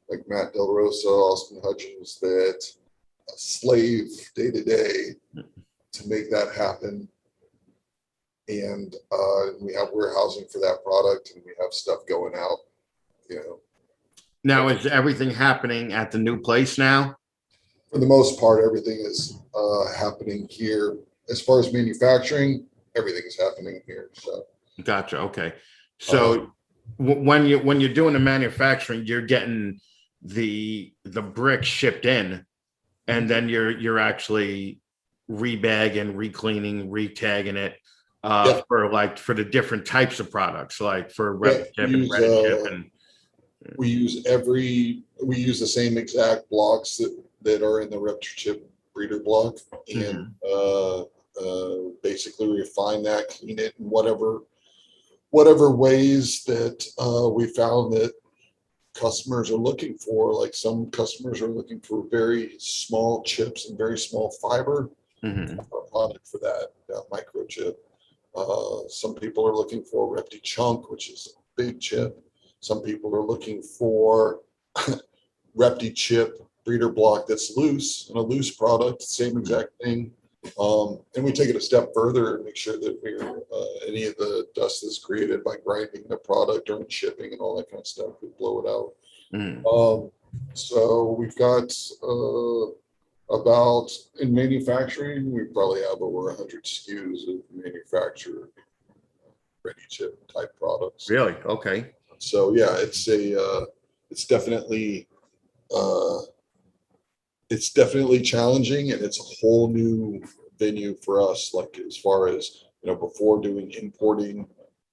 B: like Matt Del Rosa, Austin Hutchins, that slave day to day to make that happen. And we have warehousing for that product, and we have stuff going out,
A: Now, is everything happening at the new place now?
B: For the most part, everything is happening here. As far as manufacturing, everything is happening here. So,
A: Gotcha. Okay. So when you're doing the manufacturing, you're getting the brick shipped in, and then you're actually rebagging, recleaning, retagging it
B: Yeah,
A: for the different types of products, like for
B: yeah.
A: ReptiChip and ReptiChip and
B: We use the same exact blocks that are in the Raptor Chip breeder block, and
A: Mhm.
B: basically refine that, clean it in whatever ways that we found that customers are looking for. Like some customers are looking for very small chips and very small fiber.
A: Mhm.
B: Our product for that microchip. Some people are looking for ReptiChunk, which is a big chip. Some people are looking for ReptiChip breeder block that's loose and a loose product, same exact thing. And we take it a step further and make sure that any of the dust that's created by grinding the product during shipping and all that kind of stuff, we blow it out.
A: Mhm.
B: So we've got about, in manufacturing, we probably have over 100 SKUs of manufactured ready chip type products.
A: Really? Okay.
B: So yeah, it's definitely uh, it's definitely challenging, and it's a whole new venue for us. Like as far as before doing importing,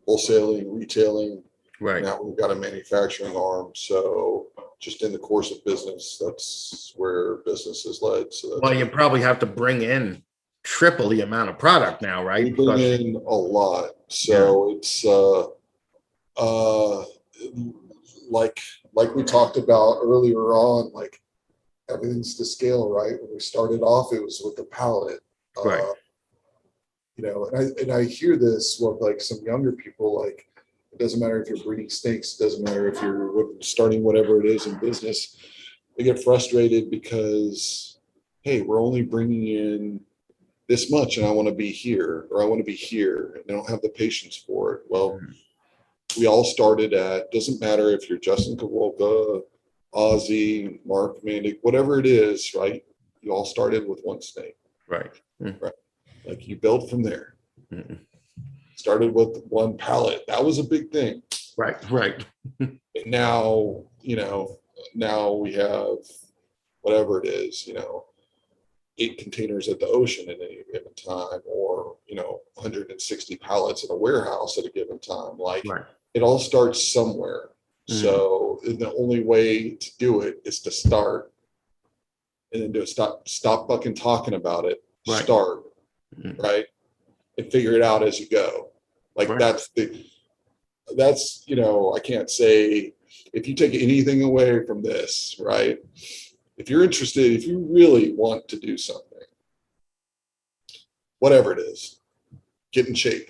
B: wholesaling, retailing,
A: Right.
B: now we've got a manufacturing arm. So just in the course of business, that's where business is led. So that's
A: Well, you probably have to bring in triple the amount of product now,
B: we
A: right?
B: bring
A: Because
B: in a lot.
A: yeah,
B: So it's uh, like like we talked about earlier on, like everything's to scale, right? When we started off, it was with the pallet.
A: right,
B: Uh, and I hear this with like some younger people, like it doesn't matter if you're breeding snakes, it doesn't matter if you're starting whatever it is in business. They get frustrated because, hey, we're only bringing in this much and I want to be here or I want to be here and they don't have the patience for it. Well,
A: Mhm.
B: we all started at, doesn't matter if you're Justin Kowalka, Ozzy, Mark Mandic, whatever it is, right? You all started with one snake,
A: Right. Mhm.
B: right? Like you build from there.
A: Mhm.
B: Started with one pallet. That was a big thing.
A: Right, right.
B: And now, now we have whatever it is, 8 containers at the ocean at any given time, or 160 pallets in a warehouse at a given time. Like
A: Right.
B: it all starts somewhere.
A: Mhm.
B: So the only way to do it is to start and then do it. Stop fucking talking about it.
A: Right.
B: Start,
A: Mhm.
B: right? And figure it out as you go. Like
A: Right.
B: that's I can't say if you take anything away from this, right? If you're interested, if you really want to do something, whatever it is, get in shape,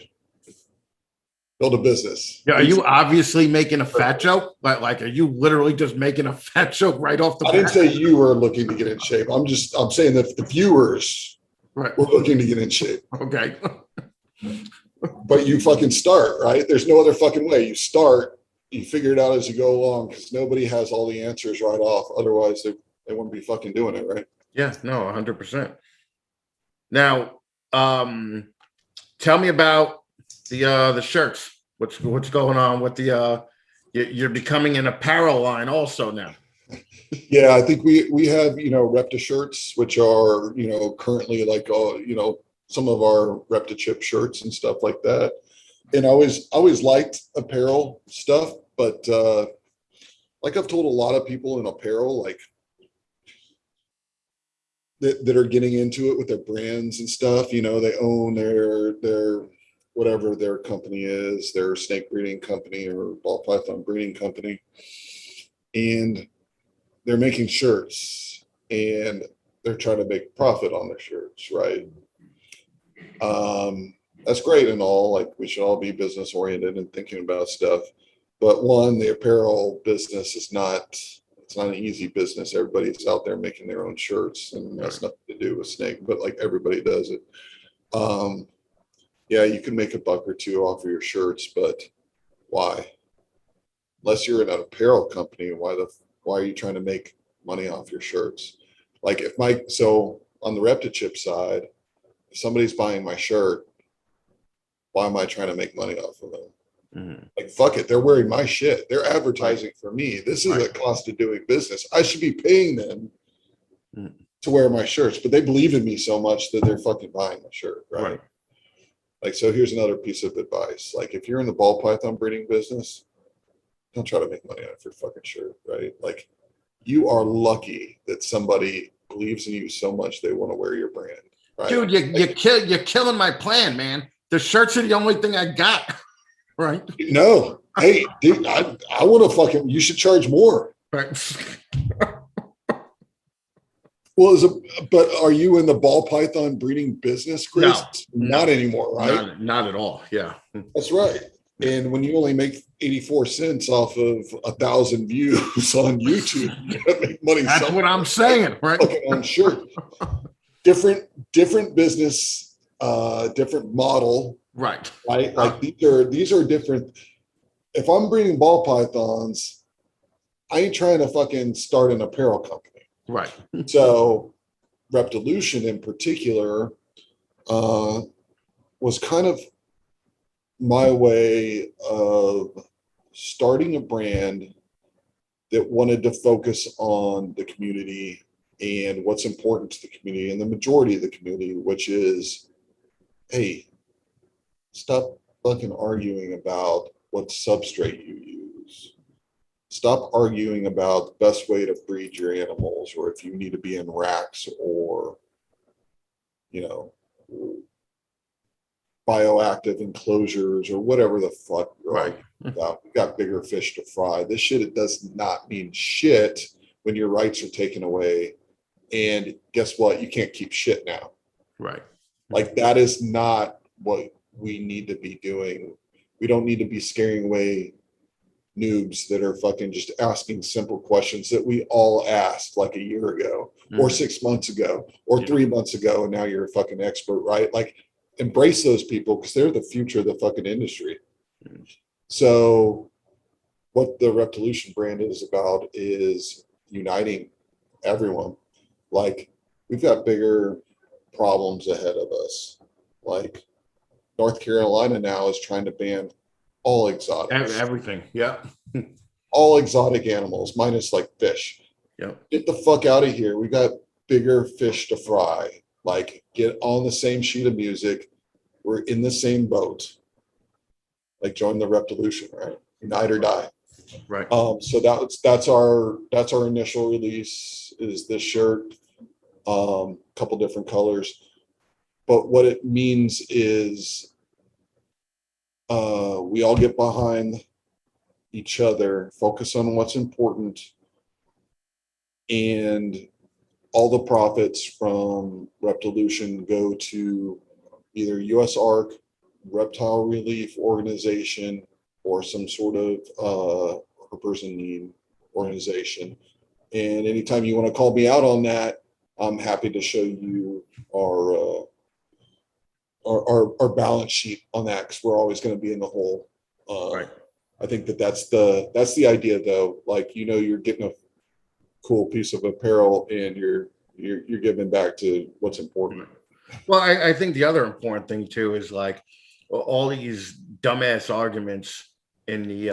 B: build a business.
A: Yeah, are you obviously making a fat joke? Like, are you literally just making a fat joke right off the
B: I didn't
A: bat?
B: say you were looking to get in shape. I'm saying that the viewers
A: Right.
B: were looking to get in shape.
A: Okay.
B: But you fucking start, right? There's no other fucking way. You start, you figure it out as you go along because nobody has all the answers right off. Otherwise, they wouldn't be fucking doing it, right?
A: Yeah, no, 100%. Now, um, tell me about the shirts. What's going on with you're becoming an apparel line also now.
B: Yeah, I think we have Repta shirts, which are currently like some of our Repta chip shirts and stuff like that. And I always liked apparel stuff, but like I've told a lot of people in apparel, like that are getting into it with their brands and stuff. They own their whatever their company is, their snake breeding company or ball python breeding company, and they're making shirts and they're trying to make profit on their shirts, right? That's great and all. Like we should all be business oriented and thinking about stuff. But one, the apparel business is not. It's not an easy business. Everybody's out there making their own shirts, and that's
A: Right.
B: nothing to do with Snake. But like everybody does it. Um, yeah, you can make a buck or two off of your shirts, but why? Unless you're in an apparel company, why are you trying to make money off your shirts? Like if so on the ReptiChip side, if somebody's buying my shirt, why am I trying to make money off of them? Like, fuck it. They're wearing my shit. They're advertising for me. This is a
A: Right.
B: cost of doing business. I should be paying them
A: Mm.
B: to wear my shirts, but they believe in me so much that they're fucking buying my shirt. Right. Like, so here's another piece of advice. Like, if you're in the ball python breeding business, don't try to make money off your fucking shirt. Right. Like, you are lucky that somebody believes in you so much they want to wear your brand. Right.
A: Dude, you're killing my plan, man. The shirts are the only thing I got. Right.
B: No. Hey, dude, I want to fucking, you should charge more.
A: Right.
B: Well, but are you in the ball python breeding business, Chris?
A: No,
B: Not anymore, right?
A: Not at all. Yeah.
B: That's right. And when you only make 84 cents off of 1,000 views on YouTube, you gotta make money.
A: That's what I'm saying, right?
B: On shirt. Different business, different model.
A: Right.
B: Right. Like these are different. If I'm breeding ball pythons, I ain't trying to fucking start an apparel company.
A: Right.
B: So Reptilution in particular was kind of my way of starting a brand that wanted to focus on the community and what's important to the community and the majority of the community, which is, hey, stop fucking arguing about what substrate you use. Stop arguing about the best way to breed your animals, or if you need to be in racks, or, you know, bioactive enclosures, or whatever the fuck.
A: Right.
B: We got bigger fish to fry. This shit, it does not mean shit when your rights are taken away. And guess what? You can't keep shit now.
A: Right.
B: Like, that is not what we need to be doing. We don't need to be scaring away noobs that are fucking just asking simple questions that we all asked like a year ago, or 6 months ago, or 3 months ago, and now you're a fucking expert, right? Like, embrace those people, because they're the future of the fucking industry. So what the Reptilution brand is about is uniting everyone. Like, we've got bigger problems ahead of us. Like, North Carolina now is trying to ban all exotics.
A: Everything. Yeah.
B: All exotic animals, minus like fish.
A: Yep.
B: Get the fuck out of here. We got bigger fish to fry. Like, get on the same sheet of music. We're in the same boat. Like, join the Reptilution, right? Unite or die.
A: Right.
B: So that's our initial release, is this shirt. Couple different colors. But what it means is we all get behind each other, focus on what's important, and all the profits from Reptilution go to either USARC, Reptile Relief Organization, or some sort of Herpers in Need organization. And anytime you want to call me out on that, I'm happy to show you our balance sheet on that, because we're always going to be in the hole.
A: Right.
B: I think that's the idea, though. Like, you're getting a cool piece of apparel, and you're giving back to what's important.
A: Well, I think the other important thing too is, like, all these dumbass arguments in the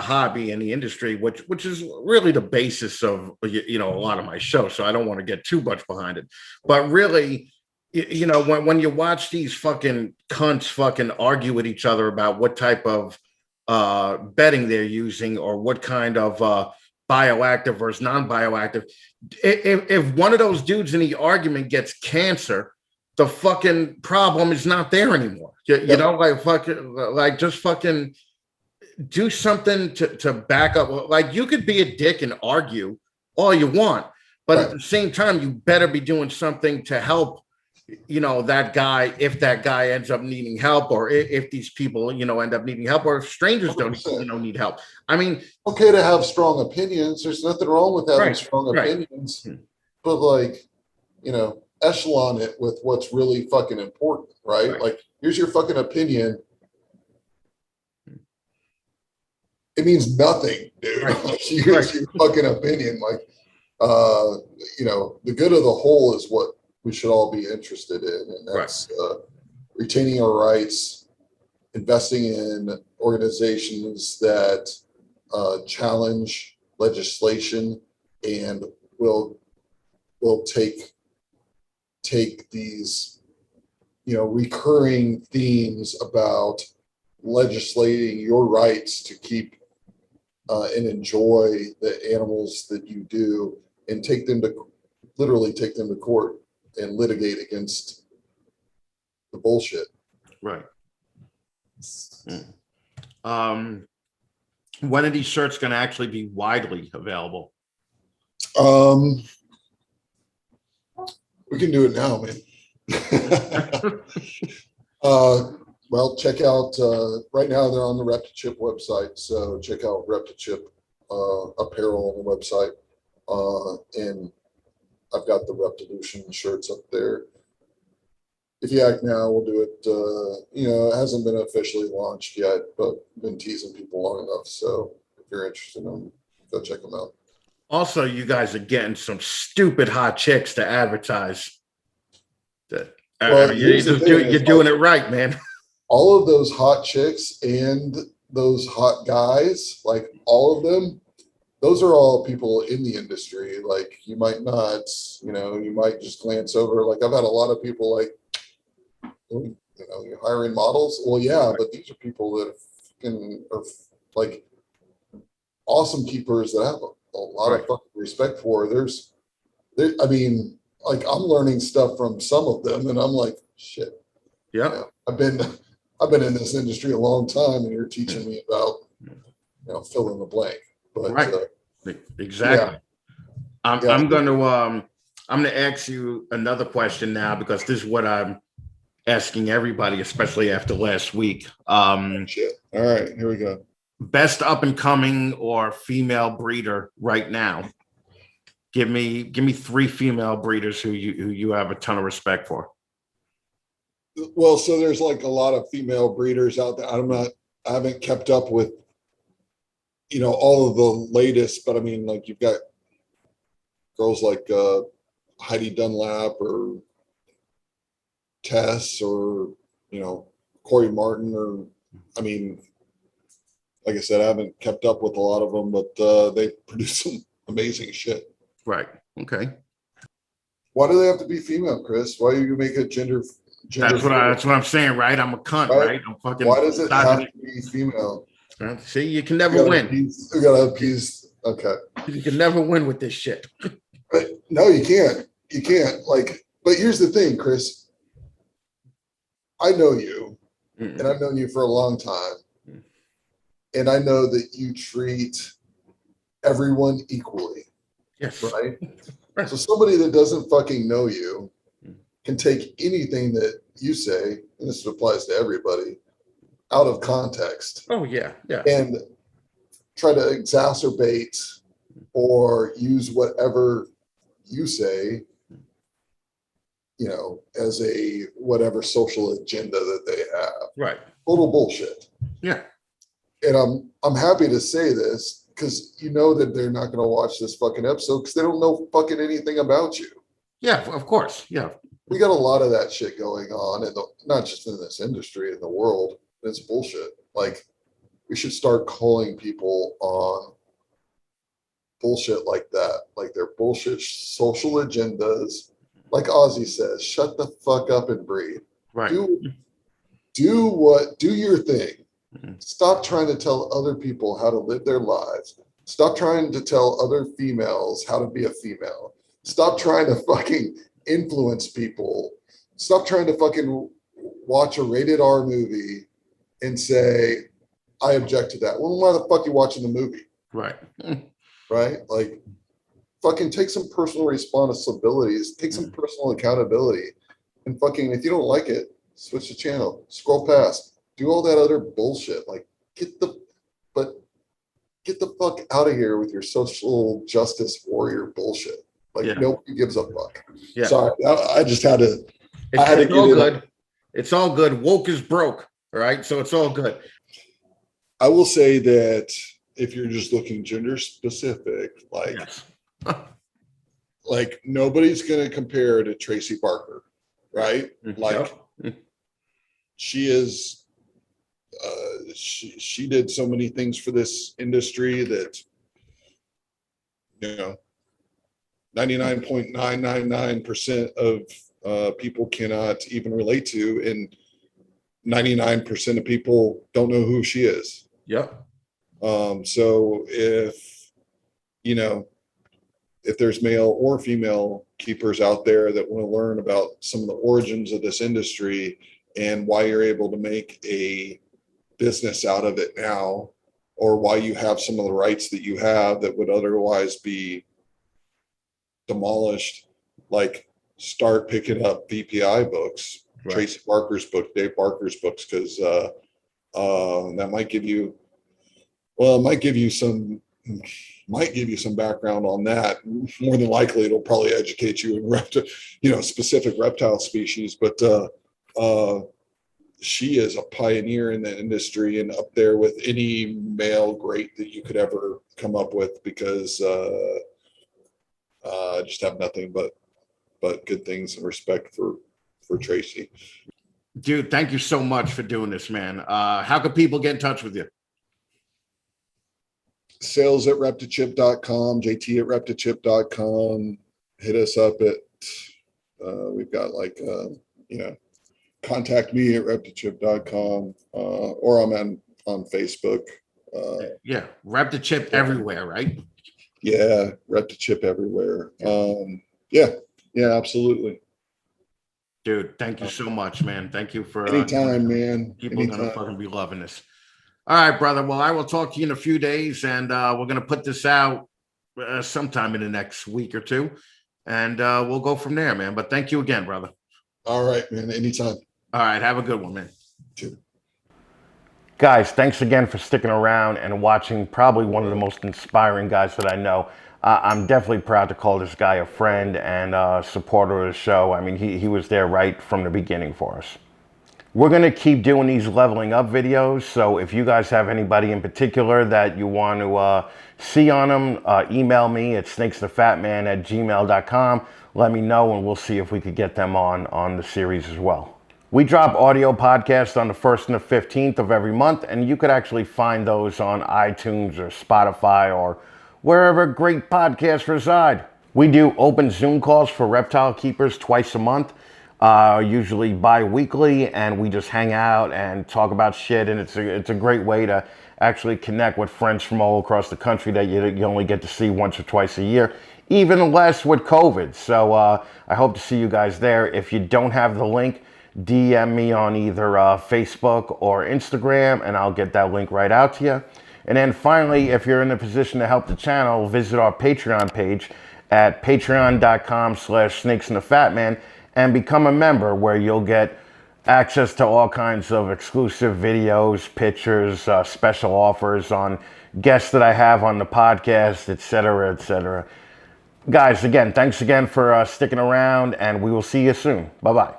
A: hobby and the industry, which is really the basis of a lot of my show. So I don't want to get too much behind it, but really, when you watch these fucking cunts fucking argue with each other about what type of bedding they're using, or what kind of bioactive versus non-bioactive, if one of those dudes in the argument gets cancer, the fucking problem is not there anymore. Just fucking do something to back up. Like, you could be a dick and argue all you want, but at the same time, you better be doing something to help that guy, if that guy ends up needing help, or if these people end up needing help, or if strangers 100%. don't need help. I mean,
B: okay to have strong opinions. There's nothing wrong with having strong opinions, but, like, echelon it with what's really fucking important, right? Like, here's your fucking opinion. It means nothing, dude. Like, here's your fucking opinion. Like, the good of the whole is what we should all be interested in, and that's retaining our rights, investing in organizations that challenge legislation and will take these, recurring themes about legislating your rights to keep and enjoy the animals that you do, and literally take them to court and litigate against the bullshit.
A: Right. When are these shirts going to actually be widely available?
B: We can do it now, man. Well, check out, right now they're on the ReptiChip website. So check out ReptiChip apparel on the website. And I've got the Reptilution shirts up there. If you act now, we'll do it. It hasn't been officially launched yet, but been teasing people long enough. So if you're interested in them, go check them out.
A: Also, you guys are getting some stupid hot chicks to advertise. You're doing it right, man.
B: All of those hot chicks and those hot guys, like all of them, those are all people in the industry. Like you might not, you might just glance over. Like I've had a lot of people like, you're hiring models. Well, yeah, but these are people that are like awesome keepers that I have a lot of fucking respect for. I mean, like I'm learning stuff from some of them, and I'm like, shit.
A: Yeah,
B: I've been in this industry a long time, and you're teaching me about, fill in the blank. But
A: exactly.
B: Yeah.
A: I'm going to ask you another question now, because this is what I'm asking everybody, especially after last week.
B: Shit. All right, here we go.
A: Best up and coming or female breeder right now. Give me 3 female breeders who you have a ton of respect for.
B: Well, so there's like a lot of female breeders out there. I haven't kept up with, all of the latest, but I mean, like you've got girls like Heidi Dunlap or Tess or, Corey Martin, or, I mean, like I said, I haven't kept up with a lot of them, but they produce some amazing shit.
A: Right. Okay.
B: Why do they have to be female, Chris? Why do you make a gender?
A: That's what I'm saying, right? I'm a cunt, right? I'm fucking.
B: Why does it have to be female?
A: See, you can never win.
B: You gotta appease. Okay.
A: You can never win with this shit.
B: No, you can't. You can't. Like, but here's the thing, Chris. I know you, and I've known you for a long time, and I know that you treat everyone equally.
A: Yes.
B: Right. So somebody that doesn't fucking know you can take anything that you say, and this applies to everybody, out of context.
A: Oh yeah, yeah.
B: And try to exacerbate or use whatever you say, as a whatever social agenda that they have.
A: Right.
B: Total bullshit.
A: Yeah.
B: And I'm happy to say this, because that they're not going to watch this fucking episode because they don't know fucking anything about you.
A: Yeah, of course. Yeah.
B: We got a lot of that shit going on, and not just in this industry, in the world. It's bullshit. Like, we should start calling people on bullshit like that. Like, they're bullshit social agendas. Like Ozzy says, shut the fuck up and breathe.
A: Right.
B: Do your thing. Stop trying to tell other people how to live their lives. Stop trying to tell other females how to be a female. Stop trying to fucking influence people. Stop trying to fucking watch a rated R movie and say, I object to that. Well, why the fuck are you watching the movie?
A: Right.
B: Right? Like, fucking take some personal responsibilities, take some personal accountability, and fucking, if you don't like it, switch the channel, scroll past, do all that other bullshit. Like, get the fuck out of here with your social justice warrior bullshit. Like, nobody gives a fuck. Yeah. Sorry, I just had to.
A: It's all good. It's all good. Woke is broke. All right, so it's all good.
B: I will say that if you're just looking gender specific, like, like nobody's gonna compare to Tracy Barker, right? Like, she is she did so many things for this industry that, 99.999% of people cannot even relate to, and 99% of people don't know who she is.
A: Yep.
B: So if there's male or female keepers out there that want to learn about some of the origins of this industry and why you're able to make a business out of it now, or why you have some of the rights that you have that would otherwise be demolished, like start picking up VPI books, right. Tracy Barker's book, Dave Barker's books, because that might give you some background on that. More than likely, it'll probably educate you in specific reptile species. But she is a pioneer in the industry and up there with any male great that you could ever come up with, because I just have nothing but good things and respect for Tracy.
A: Dude, thank you so much for doing this, man. How can people get in touch with you?
B: Sales at ReptiChip.com, JT at ReptiChip.com. Hit us up at, we've got contact me at ReptiChip.com, or I'm on Facebook.
A: Yeah, ReptiChip everywhere, right?
B: Yeah, ReptiChip everywhere. Yeah, absolutely.
A: Dude, thank you so much, man. Thank you for
B: anytime, man.
A: People are gonna fucking be loving this. All right, brother. Well, I will talk to you in a few days, and we're gonna put this out sometime in the next week or two, and we'll go from there, man. But thank you again, brother.
B: All right, man. Anytime.
A: All right, have a good one, man.
B: Too.
A: Guys, thanks again for sticking around and watching probably one of the most inspiring guys that I know. I'm definitely proud to call this guy a friend and a supporter of the show. I mean, he was there right from the beginning for us. We're going to keep doing these leveling up videos, so if you guys have anybody in particular that you want to see on them, email me at snakesthefatman@gmail.com. Let me know, and we'll see if we could get them on the series as well. We drop audio podcasts on the 1st and the 15th of every month, and you could actually find those on iTunes or Spotify or wherever great podcasts reside. We do open Zoom calls for reptile keepers twice a month, usually bi-weekly, and we just hang out and talk about shit, and it's a great way to actually connect with friends from all across the country that you only get to see once or twice a year, even less with COVID. So I hope to see you guys there. If you don't have the link, DM me on either Facebook or Instagram, and I'll get that link right out to you. And then finally, if you're in a position to help the channel, visit our Patreon page at patreon.com/snakesandthefatman and become a member, where you'll get access to all kinds of exclusive videos, pictures, special offers on guests that I have on the podcast, etc., etc. Guys, again, thanks again for sticking around, and we will see you soon. Bye-bye.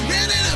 C: Ready